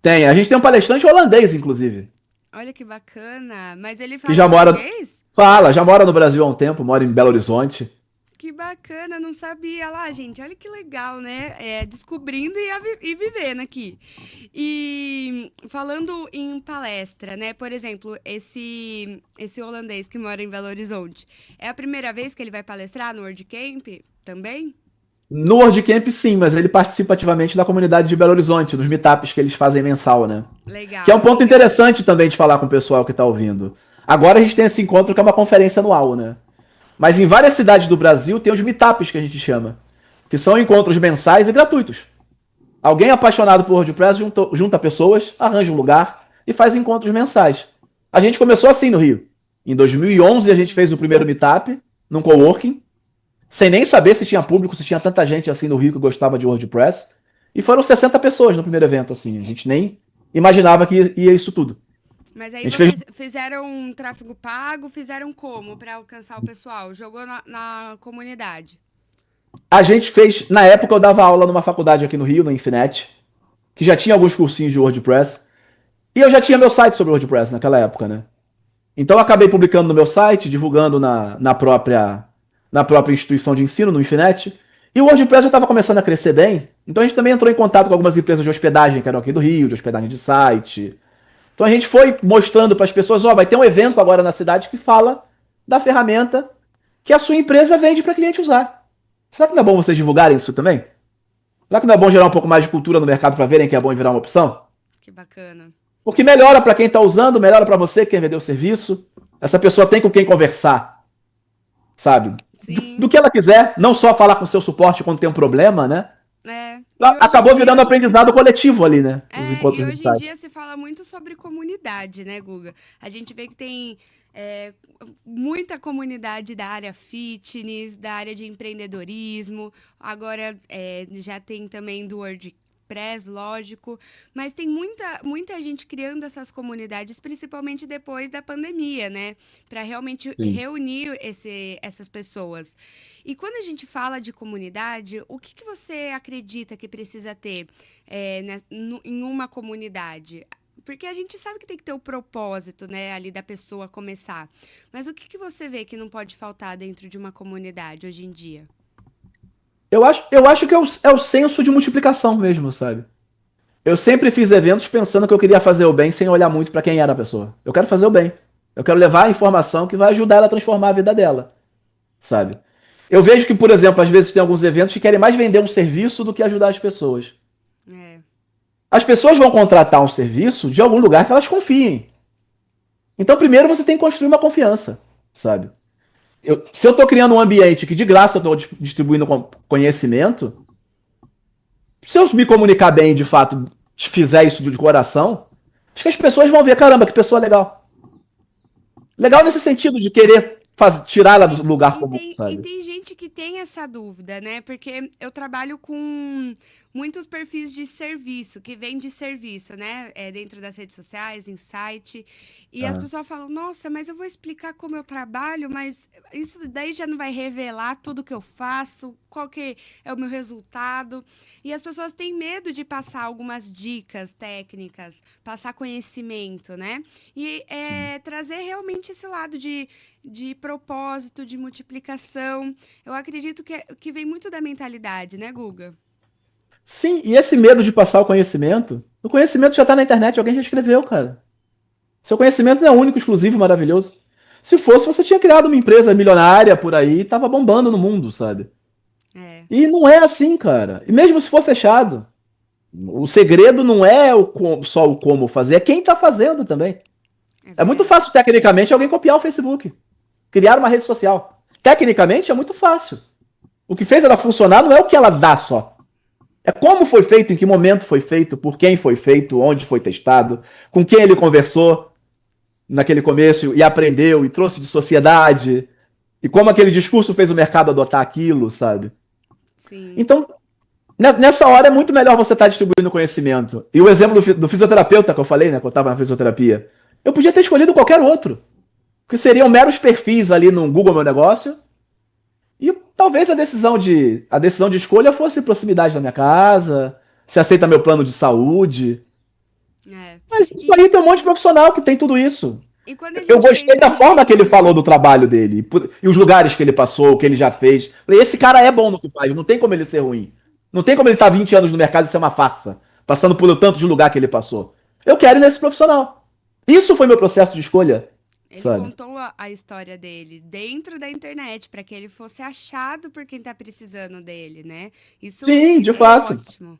B: a gente tem um palestrante holandês, inclusive,
A: Olha que bacana. Mas ele
B: que
A: fala
B: já mora,
A: português?
B: já mora no Brasil há um tempo, mora em Belo Horizonte.
A: Que bacana, não sabia lá, gente. Olha que legal, né? Descobrindo e vivendo aqui. E falando em palestra, né? Por exemplo, esse holandês que mora em Belo Horizonte, é a primeira vez que ele vai palestrar no WordCamp também?
B: No WordCamp, sim, mas ele participa ativamente da comunidade de Belo Horizonte, nos meetups que eles fazem mensal, né? Que é um
A: Legal.
B: ponto interessante também de falar com o pessoal que está ouvindo. Agora a gente tem esse encontro que é uma conferência anual, né? Mas em várias cidades do Brasil tem os meetups que a gente chama, que são encontros mensais e gratuitos. Alguém apaixonado por WordPress junta pessoas, arranja um lugar e faz encontros mensais. A gente começou assim no Rio. Em 2011 a gente fez o primeiro meetup num coworking, sem nem saber se tinha público, se tinha tanta gente assim no Rio que gostava de WordPress. E foram 60 pessoas no primeiro evento, assim. A gente nem imaginava que ia isso tudo.
A: Mas aí
B: A gente fez.
A: vocês fizeram um tráfego pago, fizeram como para alcançar o pessoal? Jogou na comunidade.
B: A gente fez. Na época eu dava aula numa faculdade aqui no Rio, na Infinet, que já tinha alguns cursinhos de WordPress. E eu já tinha meu site sobre WordPress naquela época, né? Então eu acabei publicando no meu site, divulgando na própria instituição de ensino, no Infinet. E o WordPress já estava começando a crescer bem. Então a gente também entrou em contato com algumas empresas de hospedagem que eram aqui do Rio, de hospedagem de site. Então a gente foi mostrando para as pessoas, vai ter um evento agora na cidade que fala da ferramenta que a sua empresa vende para cliente usar. Será que não é bom vocês divulgarem isso também? Será que não é bom gerar um pouco mais de cultura no mercado para verem que é bom e virar uma opção?
A: Que bacana.
B: Porque melhora para quem está usando, melhora para você que quer vender o serviço. Essa pessoa tem com quem conversar, sabe? Do
A: Sim.
B: que ela quiser, não só falar com o seu suporte quando tem um problema, né?
A: E hoje em
B: Acabou virando
A: dia.
B: aprendizado coletivo ali, né? Os
A: E
B: encontros
A: hoje em
B: mensais.
A: dia se fala muito sobre comunidade, né, Guga? A gente vê que tem é, muita comunidade da área fitness, da área de empreendedorismo, agora já tem também do WordPress, lógico, mas tem muita gente criando essas comunidades, principalmente depois da pandemia, né? Para realmente
B: Sim.
A: reunir essas pessoas. E quando a gente fala de comunidade, o que você acredita que precisa ter em uma comunidade? Porque a gente sabe que tem que ter o propósito, né, ali da pessoa começar. Mas o que você vê que não pode faltar dentro de uma comunidade hoje em dia?
B: Eu acho que é o senso de multiplicação mesmo, sabe? Eu sempre fiz eventos pensando que eu queria fazer o bem sem olhar muito para quem era a pessoa. Eu quero fazer o bem. Eu quero levar a informação que vai ajudar ela a transformar a vida dela, sabe? Eu vejo que, por exemplo, às vezes tem alguns eventos que querem mais vender um serviço do que ajudar as pessoas.
A: É.
B: As pessoas vão contratar um serviço de algum lugar que elas confiem. Então, primeiro você tem que construir uma confiança, sabe? Se eu estou criando um ambiente que de graça eu estou distribuindo conhecimento, se eu me comunicar bem, de fato, fizer isso de coração, acho que as pessoas vão ver, caramba, que pessoa legal. Legal nesse sentido de querer tirá-la do lugar comum,
A: E
B: sabe?
A: tem gente que tem essa dúvida, né? Porque eu trabalho com muitos perfis de serviço, que vem de serviço, né? Dentro das redes sociais, em site. E as
B: Ah.
A: pessoas falam, nossa, mas eu vou explicar como eu trabalho, mas isso daí já não vai revelar tudo que eu faço, qual que é o meu resultado. E as pessoas têm medo de passar algumas dicas técnicas, passar conhecimento, né? E
B: Sim.
A: trazer realmente esse lado de propósito, de multiplicação. Eu acredito que vem muito da mentalidade, né, Guga?
B: Sim, e esse medo de passar o conhecimento já está na internet, alguém já escreveu, cara. Seu conhecimento não é único, exclusivo, maravilhoso. Se fosse, você tinha criado uma empresa milionária por aí e tava bombando no mundo, sabe?
A: É,
B: E não é assim, cara. E mesmo se for fechado, o segredo não é só o como fazer, é quem tá fazendo também.
A: é
B: É muito
A: verdade.
B: fácil, tecnicamente, alguém copiar o Facebook, criar uma rede social. Tecnicamente, é muito fácil. O que fez ela funcionar não é o que ela dá só. É como foi feito, em que momento foi feito, por quem foi feito, onde foi testado, com quem ele conversou naquele começo e aprendeu e trouxe de sociedade, e como aquele discurso fez o mercado adotar aquilo, sabe?
A: Sim.
B: Então, nessa hora é muito melhor você estar distribuindo conhecimento. E o exemplo do fisioterapeuta que eu falei, né, que eu estava na fisioterapia, eu podia ter escolhido qualquer outro, que seriam meros perfis ali no Google Meu Negócio, e talvez a decisão de escolha fosse proximidade da minha casa, se aceita meu plano de saúde.
A: É.
B: Mas isso
A: E,
B: aí tem um monte de profissional que tem tudo isso.
A: e quando a
B: Eu
A: gente
B: gostei
A: pensa
B: da forma que ele
A: nisso,
B: falou do trabalho dele e os lugares que ele passou, o que ele já fez. Falei, esse cara é bom no que faz, não tem como ele ser ruim. Não tem como ele estar 20 anos no mercado e ser uma farsa, passando por tanto de lugar que ele passou. Eu quero ir nesse profissional. Isso foi meu processo de escolha,
A: ele
B: sabe?
A: contou a história dele dentro da internet para que ele fosse achado por quem tá precisando dele, né? Isso
B: Sim, de
A: é
B: fato.
A: ótimo.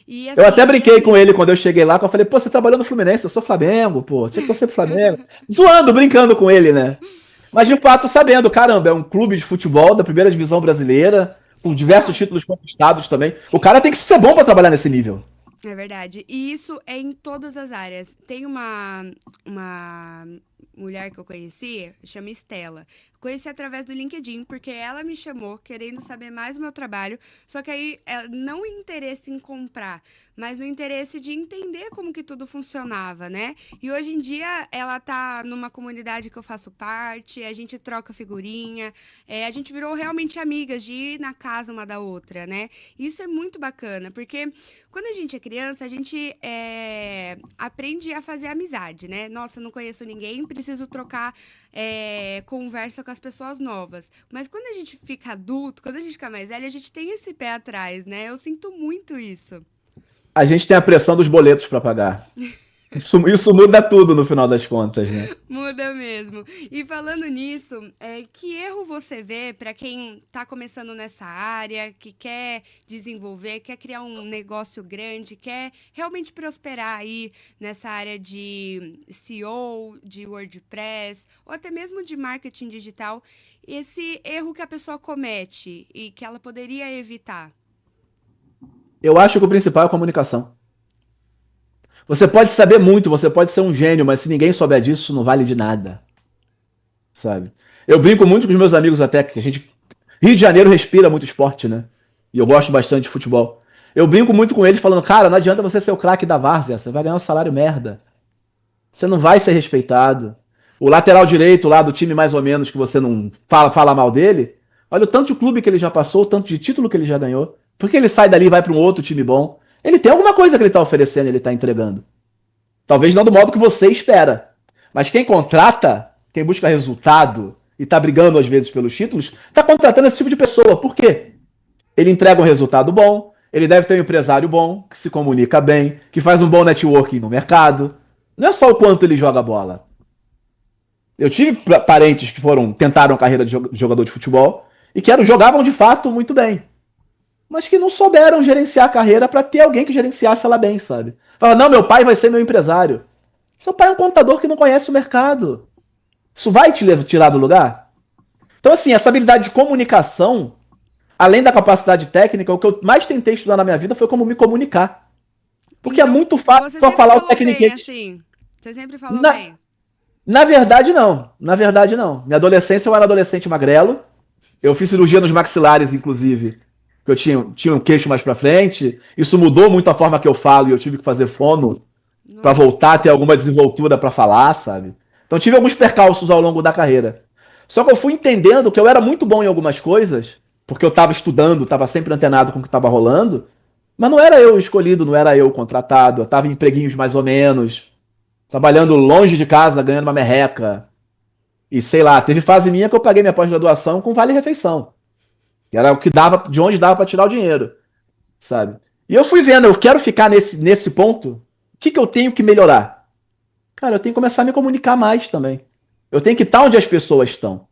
A: E
B: Eu até
A: assim,
B: brinquei com ele quando eu cheguei lá, que eu falei, pô, você trabalhou no Fluminense, eu sou Flamengo, pô, tinha que torcer pro Flamengo. Zoando, brincando com ele, né? Mas de fato, sabendo, caramba, é um clube de futebol da primeira divisão brasileira, com diversos
A: não,
B: títulos conquistados também. O cara tem que ser bom pra trabalhar nesse nível.
A: é verdade. E isso é em todas as áreas. Tem uma mulher que eu conheci, chama Estela. Conheci através do LinkedIn, porque ela me chamou querendo saber mais do meu trabalho. Só que aí, não em interesse em comprar, mas no interesse de entender como que tudo funcionava, né? E hoje em dia ela tá numa comunidade que eu faço parte, a gente troca figurinha, a gente virou realmente amigas de ir na casa uma da outra, né? Isso é muito bacana, porque quando a gente é criança, a gente aprende a fazer amizade, né? Nossa, não conheço ninguém, preciso trocar conversa com as pessoas novas. Mas quando a gente fica adulto, quando a gente fica mais velho, a gente tem esse pé atrás, né? Eu sinto muito isso.
B: A gente tem a pressão dos boletos pra pagar. Isso muda tudo no final das contas, né?
A: Muda mesmo. E falando nisso, que erro você vê para quem está começando nessa área, que quer desenvolver, quer criar um negócio grande, quer realmente prosperar aí nessa área de SEO, de WordPress, ou até mesmo de marketing digital, esse erro que a pessoa comete e que ela poderia evitar?
B: Eu acho que o principal é a comunicação. Você pode saber muito, você pode ser um gênio, mas se ninguém souber disso, não vale de nada, sabe? Eu brinco muito com os meus amigos até, que a gente. Rio de Janeiro respira muito esporte, né? E eu gosto bastante de futebol. Eu brinco muito com eles falando, cara, não adianta você ser o craque da várzea, você vai ganhar um salário merda. Você não vai ser respeitado. O lateral direito lá do time mais ou menos que você não fala mal dele, olha o tanto de clube que ele já passou, o tanto de título que ele já ganhou. Por que ele sai dali e vai para um outro time bom? Ele tem alguma coisa que ele está oferecendo, ele está entregando. Talvez não do modo que você espera. Mas quem contrata, quem busca resultado e está brigando às vezes pelos títulos, está contratando esse tipo de pessoa. Por quê? Ele entrega um resultado bom, ele deve ter um empresário bom, que se comunica bem, que faz um bom networking no mercado. Não é só o quanto ele joga bola. Eu tive parentes que tentaram carreira de jogador de futebol e que jogavam de fato muito bem. mas que não souberam gerenciar a carreira para ter alguém que gerenciasse ela bem, sabe? Fala, não, meu pai vai ser meu empresário. Seu pai é um contador que não conhece o mercado. Isso vai te tirar do lugar? Então, assim, essa habilidade de comunicação, além da capacidade técnica, o que eu mais tentei estudar na minha vida foi como me comunicar. Porque é
A: Então,
B: muito fácil
A: você
B: só
A: sempre
B: falar o
A: falou bem,
B: técnico.
A: assim. Você sempre falou
B: Na,
A: bem.
B: na verdade, não. Na verdade, não. Minha adolescência, eu era adolescente magrelo. Eu fiz cirurgia nos maxilares, inclusive. Que eu tinha um queixo mais pra frente. Isso mudou muito a forma que eu falo e eu tive que fazer fono pra voltar a
A: Nossa.
B: ter alguma desenvoltura pra falar, sabe? Então tive alguns percalços ao longo da carreira. Só que eu fui entendendo que eu era muito bom em algumas coisas, porque eu tava estudando, tava sempre antenado com o que tava rolando, mas não era eu escolhido, não era eu contratado, eu tava em empreguinhos mais ou menos, trabalhando longe de casa, ganhando uma merreca. E sei lá, teve fase minha que eu paguei minha pós-graduação com vale-refeição. Que era o que dava, de onde dava para tirar o dinheiro, sabe? E eu fui vendo, eu quero ficar nesse ponto, o que eu tenho que melhorar? Cara, eu tenho que começar a me comunicar mais também. Eu tenho que estar onde as pessoas estão.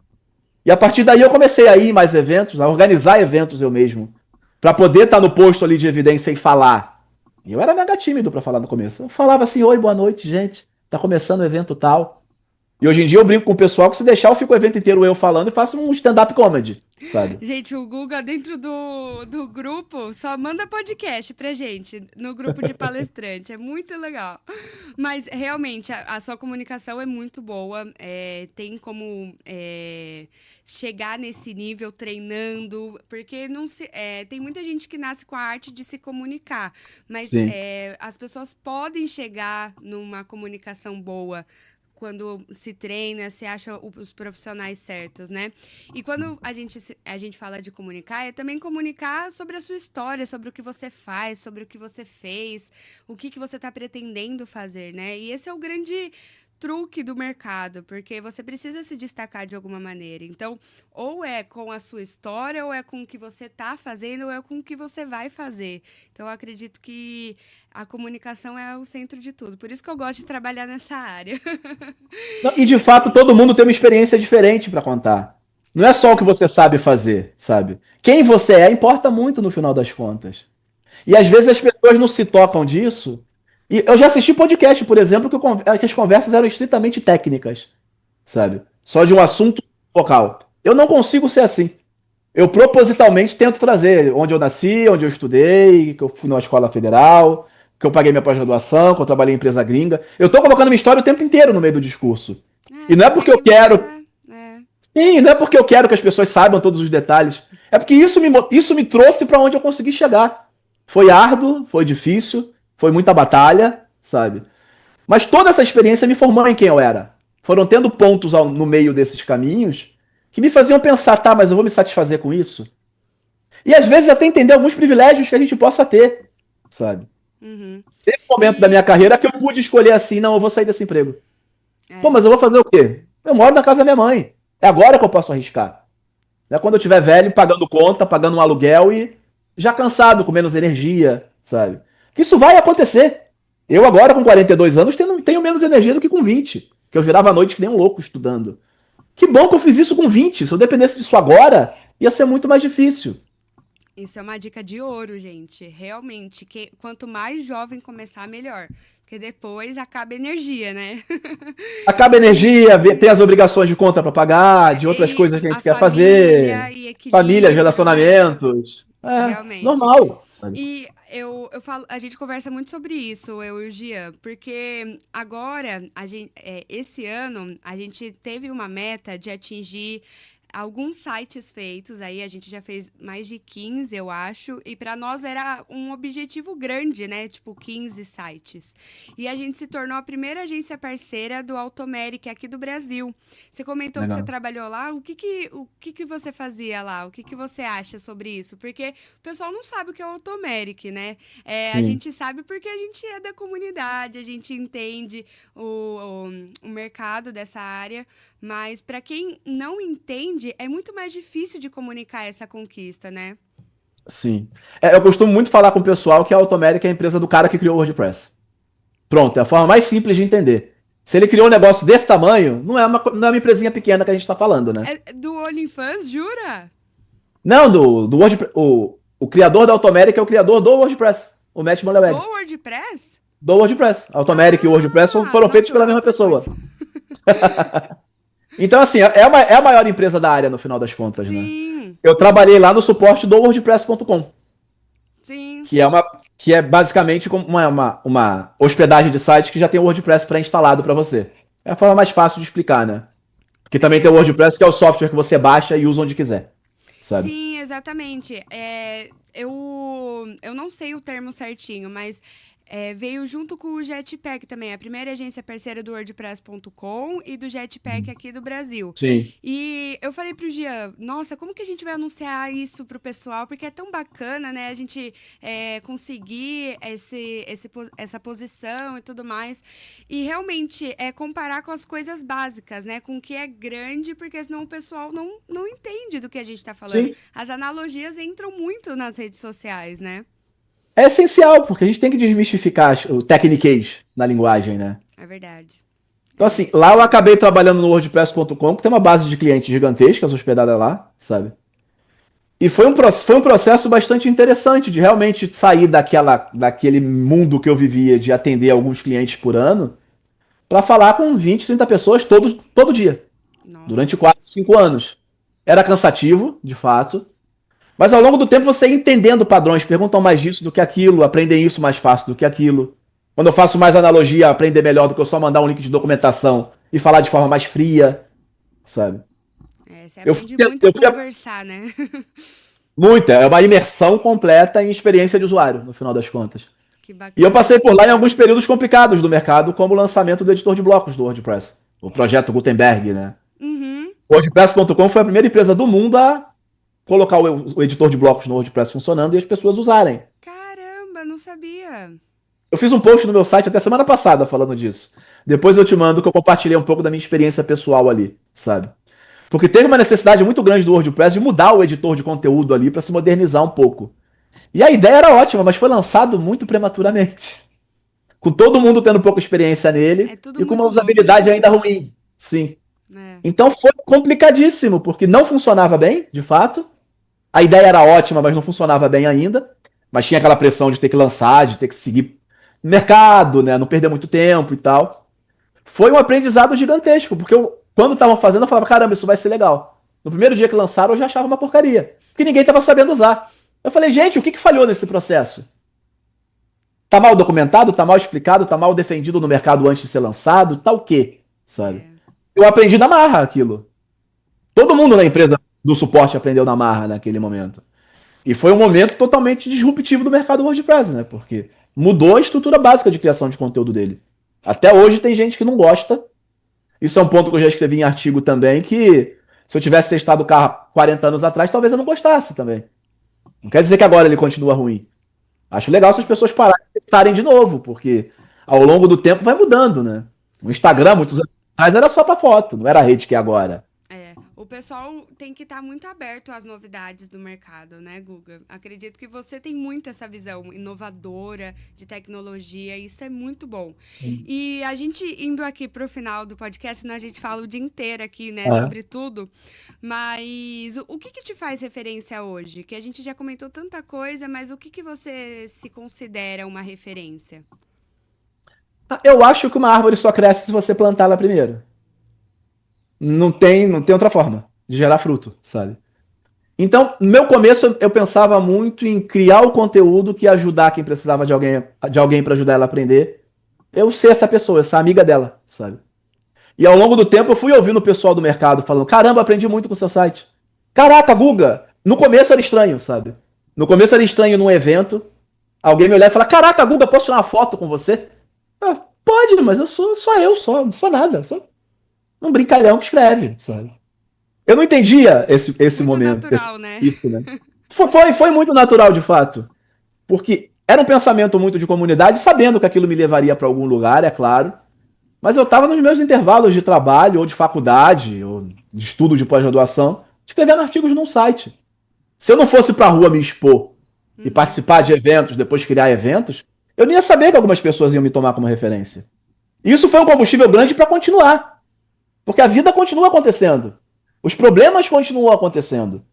B: E a partir daí eu comecei a ir em mais eventos, a organizar eventos eu mesmo, para poder estar no posto ali de evidência e falar. E eu era mega tímido para falar no começo. Eu falava assim: oi, boa noite, gente. Tá começando o evento tal. E hoje em dia eu brinco com o pessoal que se deixar eu fico o evento inteiro eu falando e faço um stand-up comedy, sabe?
A: Gente, o Guga, dentro do grupo, só manda podcast pra gente, no grupo de palestrante. É muito legal. Mas, realmente, a sua comunicação é muito boa. Tem como chegar nesse nível treinando, porque não tem muita gente que nasce com a arte de se comunicar, mas
B: Sim.
A: as pessoas podem chegar numa comunicação boa quando se treina, se acha os profissionais certos, né? E quando a gente fala de comunicar, é também comunicar sobre a sua história, sobre o que você faz, sobre o que você fez, o que você está pretendendo fazer, né? E esse é o grande truque do mercado, porque você precisa se destacar de alguma maneira. Então, ou é com a sua história, ou é com o que você está fazendo, ou é com o que você vai fazer. Então, eu acredito que a comunicação é o centro de tudo. Por isso que eu gosto de trabalhar nessa área.
B: Não, e de fato todo mundo tem uma experiência diferente para contar. Não é só o que você sabe fazer, sabe? Quem você é importa muito no final das contas. E às
A: Sim.
B: vezes as pessoas não se tocam disso. E eu já assisti podcast, por exemplo, que as conversas eram estritamente técnicas, sabe? Só de um assunto focal. Eu não consigo ser assim. Eu propositalmente tento trazer onde eu nasci, onde eu estudei, que eu fui numa escola federal, que eu paguei minha pós-graduação, que eu trabalhei em empresa gringa. Eu tô colocando minha história o tempo inteiro no meio do discurso. E não é
A: Porque
B: porque eu
A: quem você
B: quero.
A: é. É.
B: Sim, não é porque eu quero que as pessoas saibam todos os detalhes. É porque isso me trouxe para onde eu consegui chegar. Foi árduo, foi difícil, foi muita batalha, sabe? Mas toda essa experiência me formou em quem eu era. Foram tendo pontos no meio desses caminhos que me faziam pensar, tá, mas eu vou me satisfazer com isso? E às vezes até entender alguns privilégios que a gente possa ter, sabe?
A: Uhum.
B: Teve um momento da minha
A: E.
B: carreira que eu pude escolher assim, não, eu vou sair desse emprego. Pô,
A: É.
B: mas eu vou fazer o quê? Eu moro na casa da minha mãe. É agora que eu posso arriscar. É quando eu tiver velho, pagando conta, pagando um aluguel e já cansado, com menos energia, sabe? Que isso vai acontecer. Eu agora, com 42 anos, tenho menos energia do que com 20. Que eu virava a noite que nem um louco estudando. Que bom que eu fiz isso com 20. Se eu dependesse disso agora, ia ser muito mais difícil.
A: Isso é uma dica de ouro, gente. Realmente, quanto mais jovem começar, melhor. Porque depois acaba a energia, né?
B: Acaba a energia, tem as obrigações de conta para pagar, de outras
A: E
B: coisas que a
A: a
B: gente quer fazer,
A: família e
B: família,
A: equilíbrio, né?
B: relacionamentos. É,
A: Realmente.
B: normal.
A: E eu falo, a gente conversa muito sobre isso, eu e o Gian, porque agora, esse ano, a gente teve uma meta de atingir alguns sites feitos, aí a gente já fez mais de 15, eu acho, e para nós era um objetivo grande, né? Tipo, 15 sites. E a gente se tornou a primeira agência parceira do Automeric aqui do Brasil. Você comentou que você
B: Legal.
A: trabalhou lá, o que que você fazia lá? O que que você acha sobre isso? Porque o pessoal não sabe o que é o Automeric, né? A
B: Sim.
A: gente sabe porque a gente é da comunidade, a gente entende o mercado dessa área, mas para quem não entende, é muito mais difícil de comunicar essa conquista, né?
B: Sim. Eu costumo muito falar com o pessoal que a Automatic é a empresa do cara que criou o WordPress. Pronto, é a forma mais simples de entender. Se ele criou um negócio desse tamanho, não é uma empresinha pequena que a gente está falando, né?
A: É do OnlyFans, jura?
B: Não, do WordPress. O criador da Automatic é o criador do WordPress, o Matt
A: Do
B: Mullenweg.
A: WordPress?
B: Do WordPress. Automatic e o WordPress foram feitos
A: nossa,
B: pela mesma
A: outra
B: pessoa.
A: coisa.
B: Então, assim, é a maior empresa da área, no final das contas, né?
A: Sim,
B: Eu trabalhei lá no suporte do WordPress.com,
A: sim.
B: que é basicamente como uma hospedagem de site que já tem o WordPress pré-instalado para você. É a forma mais fácil de explicar, né? Porque também tem o WordPress, que é o software que você baixa e usa onde quiser, sabe?
A: Sim, exatamente. Eu não sei o termo certinho, mas veio junto com o Jetpack também, a primeira agência parceira do WordPress.com e do Jetpack aqui do Brasil.
B: Sim.
A: E eu falei pro Gian, nossa, como que a gente vai anunciar isso pro pessoal? Porque é tão bacana, né? A gente conseguir essa posição e tudo mais. E realmente comparar com as coisas básicas, né? Com o que é grande, porque senão o pessoal não entende do que a gente tá falando.
B: Sim.
A: As analogias entram muito nas redes sociais, né?
B: É essencial, porque a gente tem que desmistificar o tecniquez na linguagem, né?
A: É verdade.
B: Então, assim, lá eu acabei trabalhando no WordPress.com, que tem uma base de clientes gigantescas hospedada lá, sabe? E foi um processo bastante interessante de realmente sair daquele mundo que eu vivia de atender alguns clientes por ano para falar com 20, 30 pessoas todo dia, durante
A: Nossa.
B: 4, 5 anos. Era cansativo, de fato, mas ao longo do tempo você ia entendendo padrões, perguntam mais disso do que aquilo, aprendem isso mais fácil do que aquilo. Quando eu faço mais analogia, aprender melhor do que eu só mandar um link de documentação e falar de forma mais fria, sabe?
A: Você
B: Eu fui,
A: aprende muito a
B: eu fui
A: conversar, né?
B: muita, é uma imersão completa em experiência de usuário, no final das contas.
A: Que
B: E eu
A: bacana.
B: passei por lá em alguns períodos complicados do mercado, como o lançamento do editor de blocos do WordPress, o projeto Gutenberg, né?
A: Uhum.
B: O WordPress.com foi a primeira empresa do mundo a colocar o editor de blocos no WordPress funcionando e as pessoas usarem.
A: Caramba, não sabia.
B: Eu fiz um post no meu site até semana passada falando disso. Depois eu te mando que eu compartilhei um pouco da minha experiência pessoal ali, sabe? Porque teve uma necessidade muito grande do WordPress de mudar o editor de conteúdo ali para se modernizar um pouco. E a ideia era ótima, mas foi lançado muito prematuramente. Com todo mundo tendo pouca experiência nele
A: É tudo
B: e com uma
A: muito novo, né?
B: usabilidade ainda ruim. Sim.
A: É.
B: Então foi complicadíssimo, porque não funcionava bem, de fato. A ideia era ótima, mas não funcionava bem ainda. Mas tinha aquela pressão de ter que lançar, de ter que seguir mercado, né? Não perder muito tempo e tal. Foi um aprendizado gigantesco, porque quando estavam fazendo, eu falava, caramba, isso vai ser legal. No primeiro dia que lançaram, eu já achava uma porcaria. Porque ninguém estava sabendo usar. Eu falei, gente, o que falhou nesse processo? Tá mal documentado, tá mal explicado, tá mal defendido no mercado antes de ser lançado, tá o quê? Sabe?
A: É.
B: Eu aprendi na marra aquilo. Todo mundo na empresa do suporte aprendeu na marra naquele momento. E foi um momento totalmente disruptivo do mercado WordPress, né? Porque mudou a estrutura básica de criação de conteúdo dele. Até hoje tem gente que não gosta. Isso é um ponto que eu já escrevi em artigo também, que se eu tivesse testado o carro 40 anos atrás, talvez eu não gostasse também. Não quer dizer que agora ele continua ruim. Acho legal se as pessoas pararem e testarem de novo, porque ao longo do tempo vai mudando, né? O Instagram, muitos anos atrás, era só pra foto, não era a rede que é agora.
A: O pessoal tem que estar muito aberto às novidades do mercado, né, Guga? Acredito que você tem muito essa visão inovadora de tecnologia, e isso é muito bom.
B: Sim.
A: E a gente indo aqui para o final do podcast, senão a gente fala o dia inteiro aqui, né,
B: É.
A: sobre tudo, mas o que te faz referência hoje? Que a gente já comentou tanta coisa, mas o que você se considera uma referência?
B: Eu acho que uma árvore só cresce se você plantá-la primeiro. Não tem outra forma de gerar fruto, sabe? Então, no meu começo, eu pensava muito em criar o conteúdo que ia ajudar quem precisava de alguém para ajudar ela a aprender. Eu ser essa pessoa, essa amiga dela, sabe? E ao longo do tempo eu fui ouvindo o pessoal do mercado falando: caramba, aprendi muito com o seu site. Caraca, Guga! No começo era estranho, sabe? No começo era estranho num evento, alguém me olhar e falar: caraca, Guga, posso tirar uma foto com você? Ah, pode, mas eu sou só eu, só, não sou nada, sou um brincalhão que escreve, sabe? Eu não entendia esse
A: Muito
B: momento,
A: natural, né?
B: isso, né? Foi muito natural, de fato. Porque era um pensamento muito de comunidade, sabendo que aquilo me levaria para algum lugar, é claro. Mas eu estava nos meus intervalos de trabalho, ou de faculdade, ou de estudo de pós-graduação, escrevendo artigos num site. Se eu não fosse para a rua me expor e participar de eventos, depois criar eventos, eu nem ia saber que algumas pessoas iam me tomar como referência. E isso foi um combustível grande para continuar. Porque a vida continua acontecendo. Os problemas continuam acontecendo.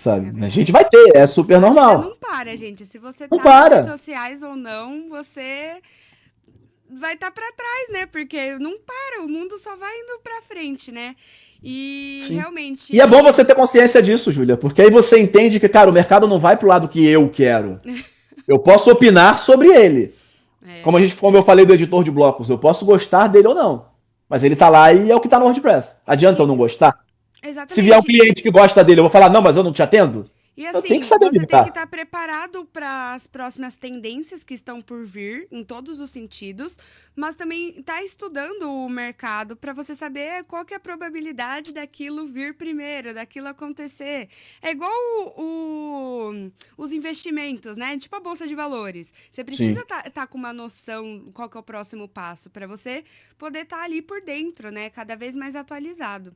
A: É
B: sabe? A gente
A: verdade.
B: vai ter, é super
A: A vida
B: normal.
A: não para, gente. Se você
B: Não
A: tá nas redes
B: para.
A: sociais ou não, você vai estar para trás, né? Porque não para, o mundo só vai indo para frente, né? E
B: Sim. E é bom
A: realmente,
B: você ter consciência disso, Júlia, porque aí você entende que, cara, o mercado não vai pro lado que eu quero. Eu posso opinar sobre ele.
A: é,
B: Como eu falei do editor de blocos, eu posso gostar dele ou não. Mas ele tá lá e é o que tá no WordPress. Adianta eu
A: e
B: não gostar? Se vier um
A: exatamente.
B: cliente que gosta dele, eu vou falar, não, mas eu não te atendo?
A: E
B: Eu tenho que
A: assim,
B: saber
A: você tem que
B: limitar.
A: estar preparado para as próximas tendências que estão por vir, em todos os sentidos, mas também estar estudando o mercado para você saber qual que é a probabilidade daquilo vir primeiro, daquilo acontecer. É igual os investimentos, né? Tipo a bolsa de valores. Você precisa
B: Sim.
A: estar com uma noção qual que é o próximo passo para você poder estar ali por dentro, né? Cada vez mais atualizado.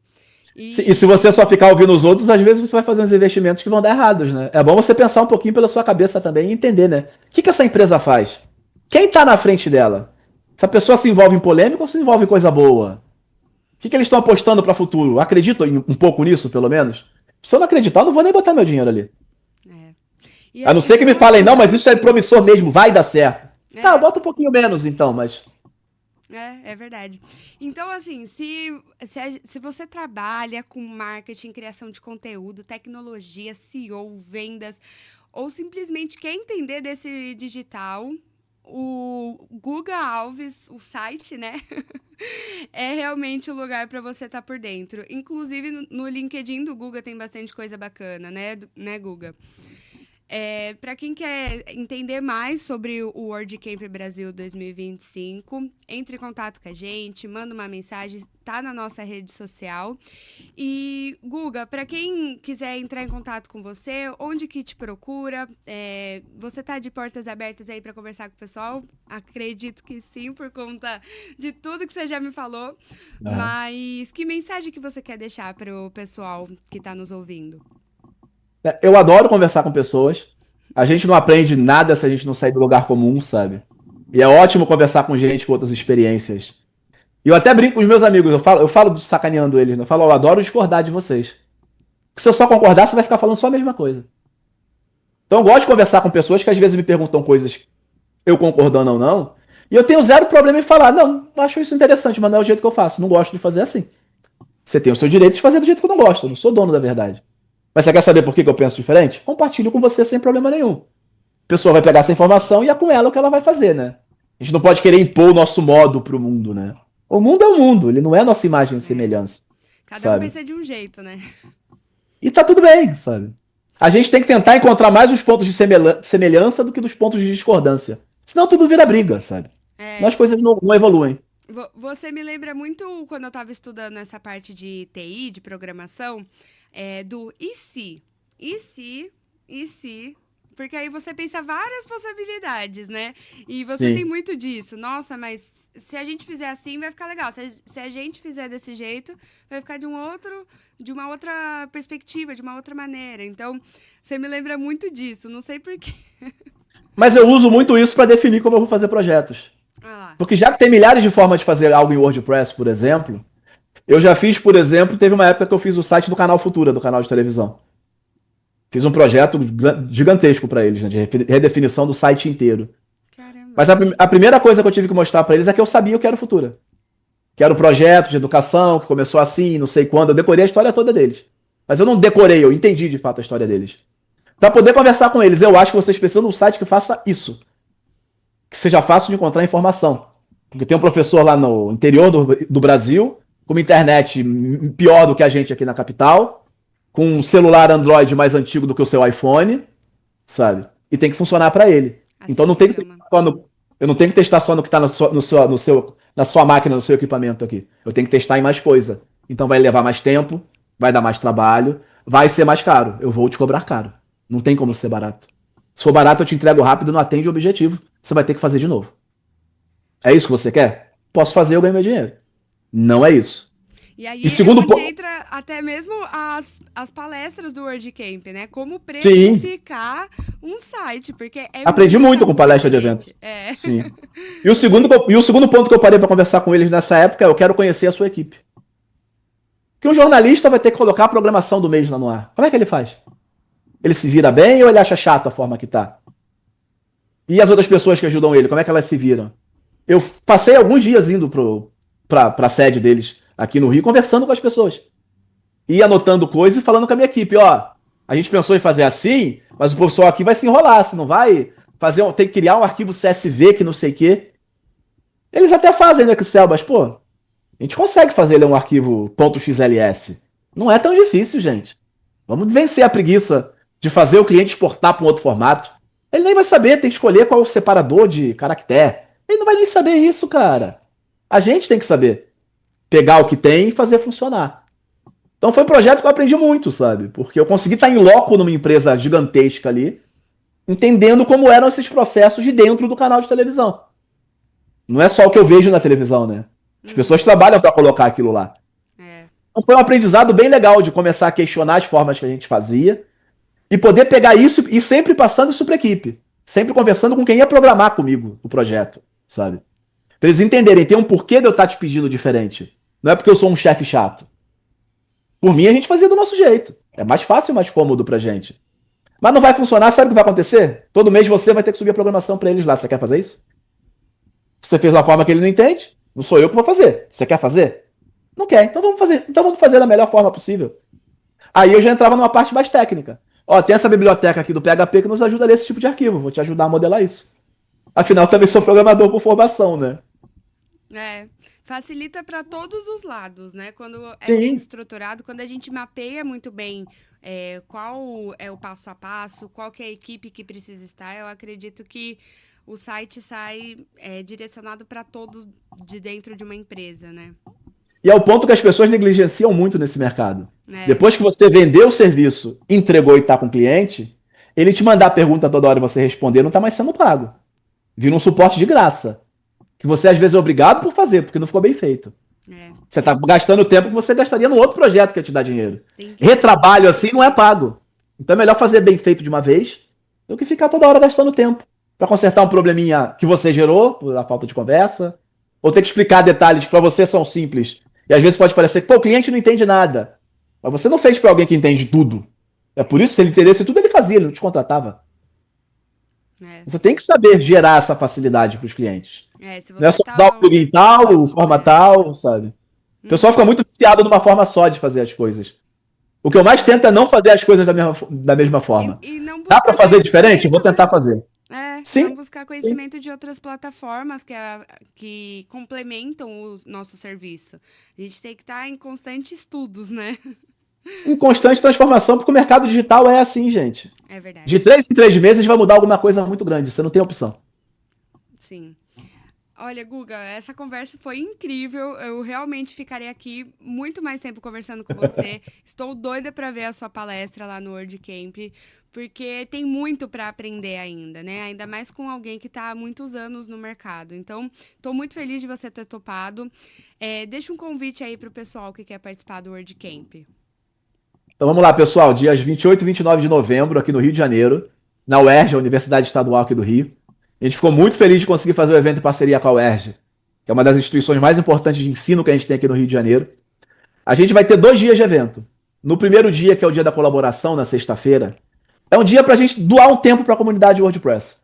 B: E se você
A: E
B: só ficar ouvindo os outros, às vezes você vai fazer uns investimentos que vão dar errados, né? É bom você pensar um pouquinho pela sua cabeça também e entender, né? O que, que essa empresa faz? Quem tá na frente dela? Essa pessoa se envolve em polêmica ou se envolve em coisa boa? O que, que eles estão apostando para o futuro? Acredito um pouco nisso, pelo menos? Se eu não acreditar, eu não vou nem botar meu dinheiro ali.
A: é. E
B: A não ser que me
A: então,
B: falem, não,
A: assim,
B: mas isso é promissor mesmo, vai dar certo. Tá, eu
A: é,
B: boto um pouquinho menos então, mas.
A: é verdade. Então, assim, se você trabalha com marketing, criação de conteúdo, tecnologia, SEO, vendas, ou simplesmente quer entender desse digital, o Guga Alves, o site, né? É realmente o lugar para você estar por dentro. Inclusive, no LinkedIn do Guga tem bastante coisa bacana, né, Guga? Para quem quer entender mais sobre o WordCamp Brasil 2025, entre em contato com a gente, manda uma mensagem, tá na nossa rede social. E, Guga, para quem quiser entrar em contato com você, onde que te procura? Você tá de portas abertas aí para conversar com o pessoal? Acredito que sim, por conta de tudo que você já me falou.
B: Aham.
A: Mas que mensagem que você quer deixar para o pessoal que está nos ouvindo?
B: Eu adoro conversar com pessoas. A gente não aprende nada se a gente não sair do lugar comum, sabe? E é ótimo conversar com gente com outras experiências. E eu até brinco com os meus amigos, eu falo sacaneando eles, né? Eu falo, eu adoro discordar de vocês. Porque se eu só concordar, você vai ficar falando só a mesma coisa. Então eu gosto de conversar com pessoas que às vezes me perguntam coisas eu concordando ou não, e eu tenho zero problema em falar, não, acho isso interessante, mas não é o jeito que eu faço, não gosto de fazer assim. Você tem o seu direito de fazer do jeito que eu não gosto, eu não sou dono da verdade. Mas você quer saber por que eu penso diferente? Compartilho com você sem problema nenhum. A pessoa vai pegar essa informação e é com ela o que ela vai fazer, né? A gente não pode querer impor o nosso modo pro mundo, né? O mundo é o mundo, ele não é a nossa imagem e
A: É,
B: semelhança,
A: cada um
B: sabe?
A: pensa de um jeito, né?
B: E tá tudo bem, sabe? A gente tem que tentar encontrar mais os pontos de semelhança do que dos pontos de discordância. Senão tudo vira briga, sabe? Senão
A: É,
B: as coisas não evoluem.
A: você me lembra muito quando eu estava estudando essa parte de TI, de programação, do e se? E se? E se? Porque aí você pensa várias possibilidades, né? E você tem
B: Sim.
A: muito disso. Nossa, mas se a gente fizer assim, vai ficar legal. Se a gente fizer desse jeito, vai ficar de uma outra perspectiva, de uma outra maneira. Então, você me lembra muito disso. Não sei por quê.
B: Mas eu uso muito isso para definir como eu vou fazer projetos.
A: Ah lá.
B: Porque já que tem milhares de formas de fazer algo em WordPress, por exemplo, eu já fiz, por exemplo, teve uma época que eu fiz o site do canal Futura, do canal de televisão. Fiz um projeto gigantesco para eles, né, de redefinição do site inteiro.
A: Caramba.
B: Mas a primeira coisa que eu tive que mostrar para eles é que eu sabia o que era o Futura. Que era o projeto de educação, que começou assim, não sei quando. Eu decorei a história toda deles. Mas eu não decorei, eu entendi de fato a história deles. Para poder conversar com eles, eu acho que vocês precisam de um site que faça isso. Que seja fácil de encontrar informação. Porque tem um professor lá no interior do Brasil, com uma internet pior do que a gente aqui na capital, com um celular Android mais antigo do que o seu iPhone, sabe? E tem que funcionar para ele.
A: Assim
B: Então não
A: se
B: tem que
A: chama.
B: testar só eu não tenho que testar só no que está na sua máquina, no seu equipamento aqui. Eu tenho que testar em mais coisa. Então vai levar mais tempo, vai dar mais trabalho, vai ser mais caro. Eu vou te cobrar caro. Não tem como ser barato. Se for barato, eu te entrego rápido, não atende o objetivo. Você vai ter que fazer de novo. É isso que você quer? Posso fazer, eu ganho meu dinheiro. Não é isso.
A: E
B: E
A: aí é
B: segundo
A: onde
B: ponto.
A: entra até mesmo as palestras do WordCamp, né? Como
B: Sim,
A: precificar um site, porque é
B: aprendi
A: muita
B: muito com palestra
A: coisa,
B: de eventos.
A: gente. É.
B: Sim. E o segundo ponto que eu parei para conversar com eles nessa época é eu quero conhecer a sua equipe. Que um jornalista vai ter que colocar a programação do mês lá no ar. Como é que ele faz? Ele se vira bem ou ele acha chato a forma que tá? E as outras pessoas que ajudam ele, como é que elas se viram? Eu passei alguns dias indo pra sede deles aqui no Rio, conversando com as pessoas. E anotando coisas e falando com a minha equipe, ó, a gente pensou em fazer assim, mas o pessoal aqui vai se enrolar, se não vai fazer, tem que criar um arquivo CSV que não sei o quê. Eles até fazem no Excel, mas, pô, a gente consegue fazer ele um arquivo .xls. Não é tão difícil, gente. Vamos vencer a preguiça de fazer o cliente exportar para um outro formato. Ele nem vai saber, tem que escolher qual é o separador de caractere. Ele não vai nem saber isso, cara. A gente tem que saber pegar o que tem e fazer funcionar. Então foi um projeto que eu aprendi muito, sabe? Porque eu consegui estar em loco numa empresa gigantesca ali, entendendo como eram esses processos de dentro do canal de televisão. Não é só o que eu vejo na televisão, né? As pessoas trabalham para colocar aquilo lá. Então foi um aprendizado bem legal de começar a questionar as formas que a gente fazia e poder pegar isso e sempre passando isso para a equipe. Sempre conversando com quem ia programar comigo o projeto, sabe? Para eles entenderem, tem um porquê de eu estar te pedindo diferente. Não é porque eu sou um chefe chato. Por mim, a gente fazia do nosso jeito. É mais fácil e mais cômodo pra gente. Mas não vai funcionar, sabe o que vai acontecer? Todo mês você vai ter que subir a programação para eles lá. Você quer fazer isso? Você fez uma forma que ele não entende? Não sou eu que vou fazer. Você quer fazer? Não quer. Então vamos fazer. Então vamos fazer da melhor forma possível. Aí eu já entrava numa parte mais técnica. Ó, tem essa biblioteca aqui do PHP que nos ajuda a ler esse tipo de arquivo. Vou te ajudar a modelar isso. Afinal, também sou programador por formação, né?
A: Facilita para todos os lados, né? Quando é bem
B: Sim.
A: estruturado, quando a gente mapeia muito bem qual é o passo a passo, qual que é a equipe que precisa estar, eu acredito que o site sai direcionado para todos de dentro de uma empresa, né?
B: E é o ponto que as pessoas negligenciam muito nesse mercado.
A: É,
B: Depois que você vendeu o serviço, entregou e está com o cliente, ele te mandar a pergunta toda hora e você responder, não está mais sendo pago. Vira um suporte de graça. Que você às vezes é obrigado por fazer, porque não ficou bem feito. Você está gastando tempo que você gastaria no outro projeto que ia te dar dinheiro. Retrabalho assim não é pago. Então é melhor fazer bem feito de uma vez do que ficar toda hora gastando tempo para consertar um probleminha que você gerou por a falta de conversa, ou ter que explicar detalhes que para você são simples. E às vezes pode parecer que pô, o cliente não entende nada. Mas você não fez para alguém que entende tudo. É por isso que se ele entendesse tudo, ele fazia, ele não te contratava. Você tem que saber gerar essa facilidade para os clientes. Não é só dar o plugin tal, o forma tal, sabe? O pessoal fica muito viciado numa forma só de fazer as coisas. O que eu mais tento é não fazer as coisas da mesma forma.
A: E não
B: Dá para fazer diferente? Vou tentar
A: né?
B: fazer. Sim.
A: Não buscar conhecimento de outras plataformas que complementam o nosso serviço. A gente tem que estar em constante estudos, né?
B: Em constante transformação, porque o mercado digital é assim, gente.
A: É verdade.
B: De 3 em 3 meses vai mudar alguma coisa muito grande. Você não tem opção.
A: Sim. Olha, Guga, essa conversa foi incrível. Eu realmente ficaria aqui muito mais tempo conversando com você. Estou doida para ver a sua palestra lá no WordCamp, porque tem muito para aprender ainda, né? Ainda mais com alguém que está há muitos anos no mercado. Então, estou muito feliz de você ter topado. Deixa um convite aí para o pessoal que quer participar do WordCamp.
B: Então vamos lá, pessoal. Dias 28 e 29 de novembro, aqui no Rio de Janeiro, na UERJ, a Universidade Estadual aqui do Rio. A gente ficou muito feliz de conseguir fazer o evento em parceria com a UERJ, que é uma das instituições mais importantes de ensino que a gente tem aqui no Rio de Janeiro. A gente vai ter 2 dias de evento. No primeiro dia, que é o dia da colaboração, na sexta-feira, é um dia para a gente doar um tempo para a comunidade WordPress.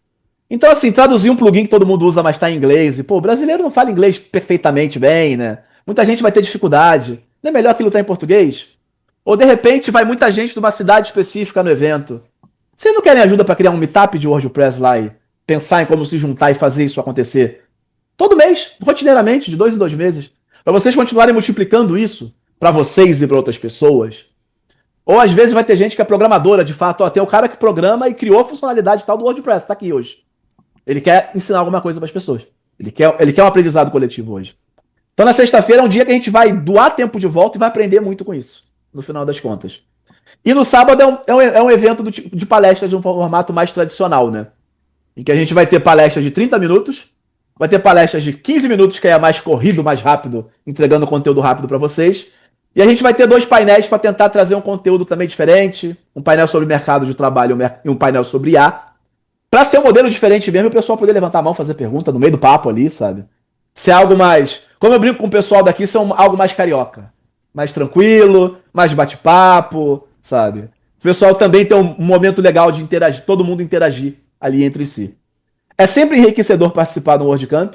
B: Então, assim, traduzir um plugin que todo mundo usa, mas está em inglês. E, pô, o brasileiro não fala inglês perfeitamente bem, né? Muita gente vai ter dificuldade. Não é melhor que lutar em português? Ou, de repente, vai muita gente de uma cidade específica no evento. Vocês não querem ajuda para criar um meetup de WordPress lá e pensar em como se juntar e fazer isso acontecer? Todo mês, rotineiramente, de 2 em 2 meses. Para vocês continuarem multiplicando isso para vocês e para outras pessoas. Ou às vezes vai ter gente que é programadora, de fato. Ó, tem o cara que programa e criou a funcionalidade tal do WordPress, tá aqui hoje. Ele quer ensinar alguma coisa para as pessoas. Ele quer um aprendizado coletivo hoje. Então na sexta-feira é um dia que a gente vai doar tempo de volta e vai aprender muito com isso, no final das contas. E no sábado é um evento de palestras de um formato mais tradicional, né? Em que a gente vai ter palestras de 30 minutos, vai ter palestras de 15 minutos, que é mais corrido, mais rápido, entregando conteúdo rápido para vocês. E a gente vai ter 2 painéis para tentar trazer um conteúdo também diferente, um painel sobre mercado de trabalho e um painel sobre IA, para ser um modelo diferente mesmo, e o pessoal poder levantar a mão, fazer pergunta no meio do papo ali, sabe? Ser algo mais... Como eu brinco com o pessoal daqui, ser algo mais carioca. Mais tranquilo, mais bate-papo, sabe? o pessoal também tem um momento legal de interagir, todo mundo interagir ali entre si. É sempre enriquecedor participar do WordCamp.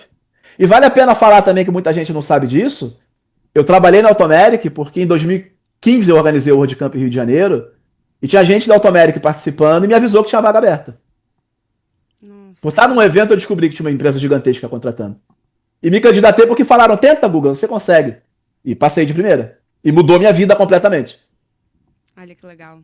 B: E vale a pena falar também que muita gente não sabe disso. Eu trabalhei na Automeric porque em 2015 eu organizei o WordCamp Rio de Janeiro e tinha gente da Automeric participando e me avisou que tinha vaga aberta. Por
A: Nossa.
B: estar num evento eu descobri que tinha uma empresa gigantesca contratando. E me candidatei porque falaram, tenta, Google, você consegue. E passei de primeira. E mudou minha vida completamente.
A: Olha que legal.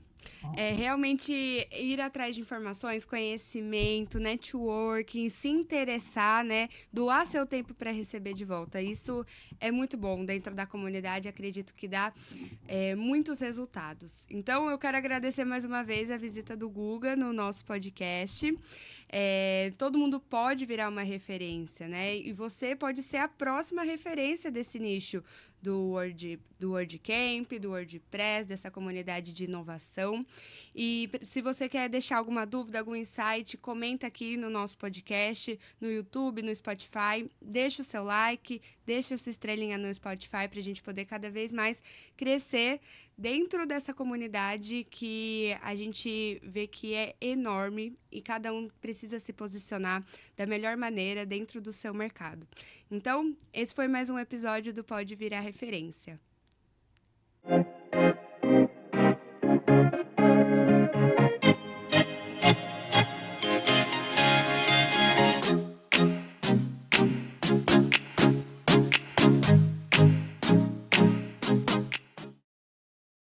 A: É realmente ir atrás de informações, conhecimento, networking, se interessar, né? Doar seu tempo para receber de volta. Isso é muito bom dentro da comunidade. Acredito que dá muitos resultados. Então, eu quero agradecer mais uma vez a visita do Guga no nosso podcast. Todo mundo pode virar uma referência, né? E você pode ser a próxima referência desse nicho do WordCamp, do WordPress, dessa comunidade de inovação. E se você quer deixar alguma dúvida, algum insight, comenta aqui no nosso podcast, no YouTube, no Spotify. Deixa o seu like, deixa a sua estrelinha no Spotify para a gente poder cada vez mais crescer dentro dessa comunidade que a gente vê que é enorme e cada um precisa se posicionar da melhor maneira dentro do seu mercado. Então, esse foi mais um episódio do Pode Virar Referência.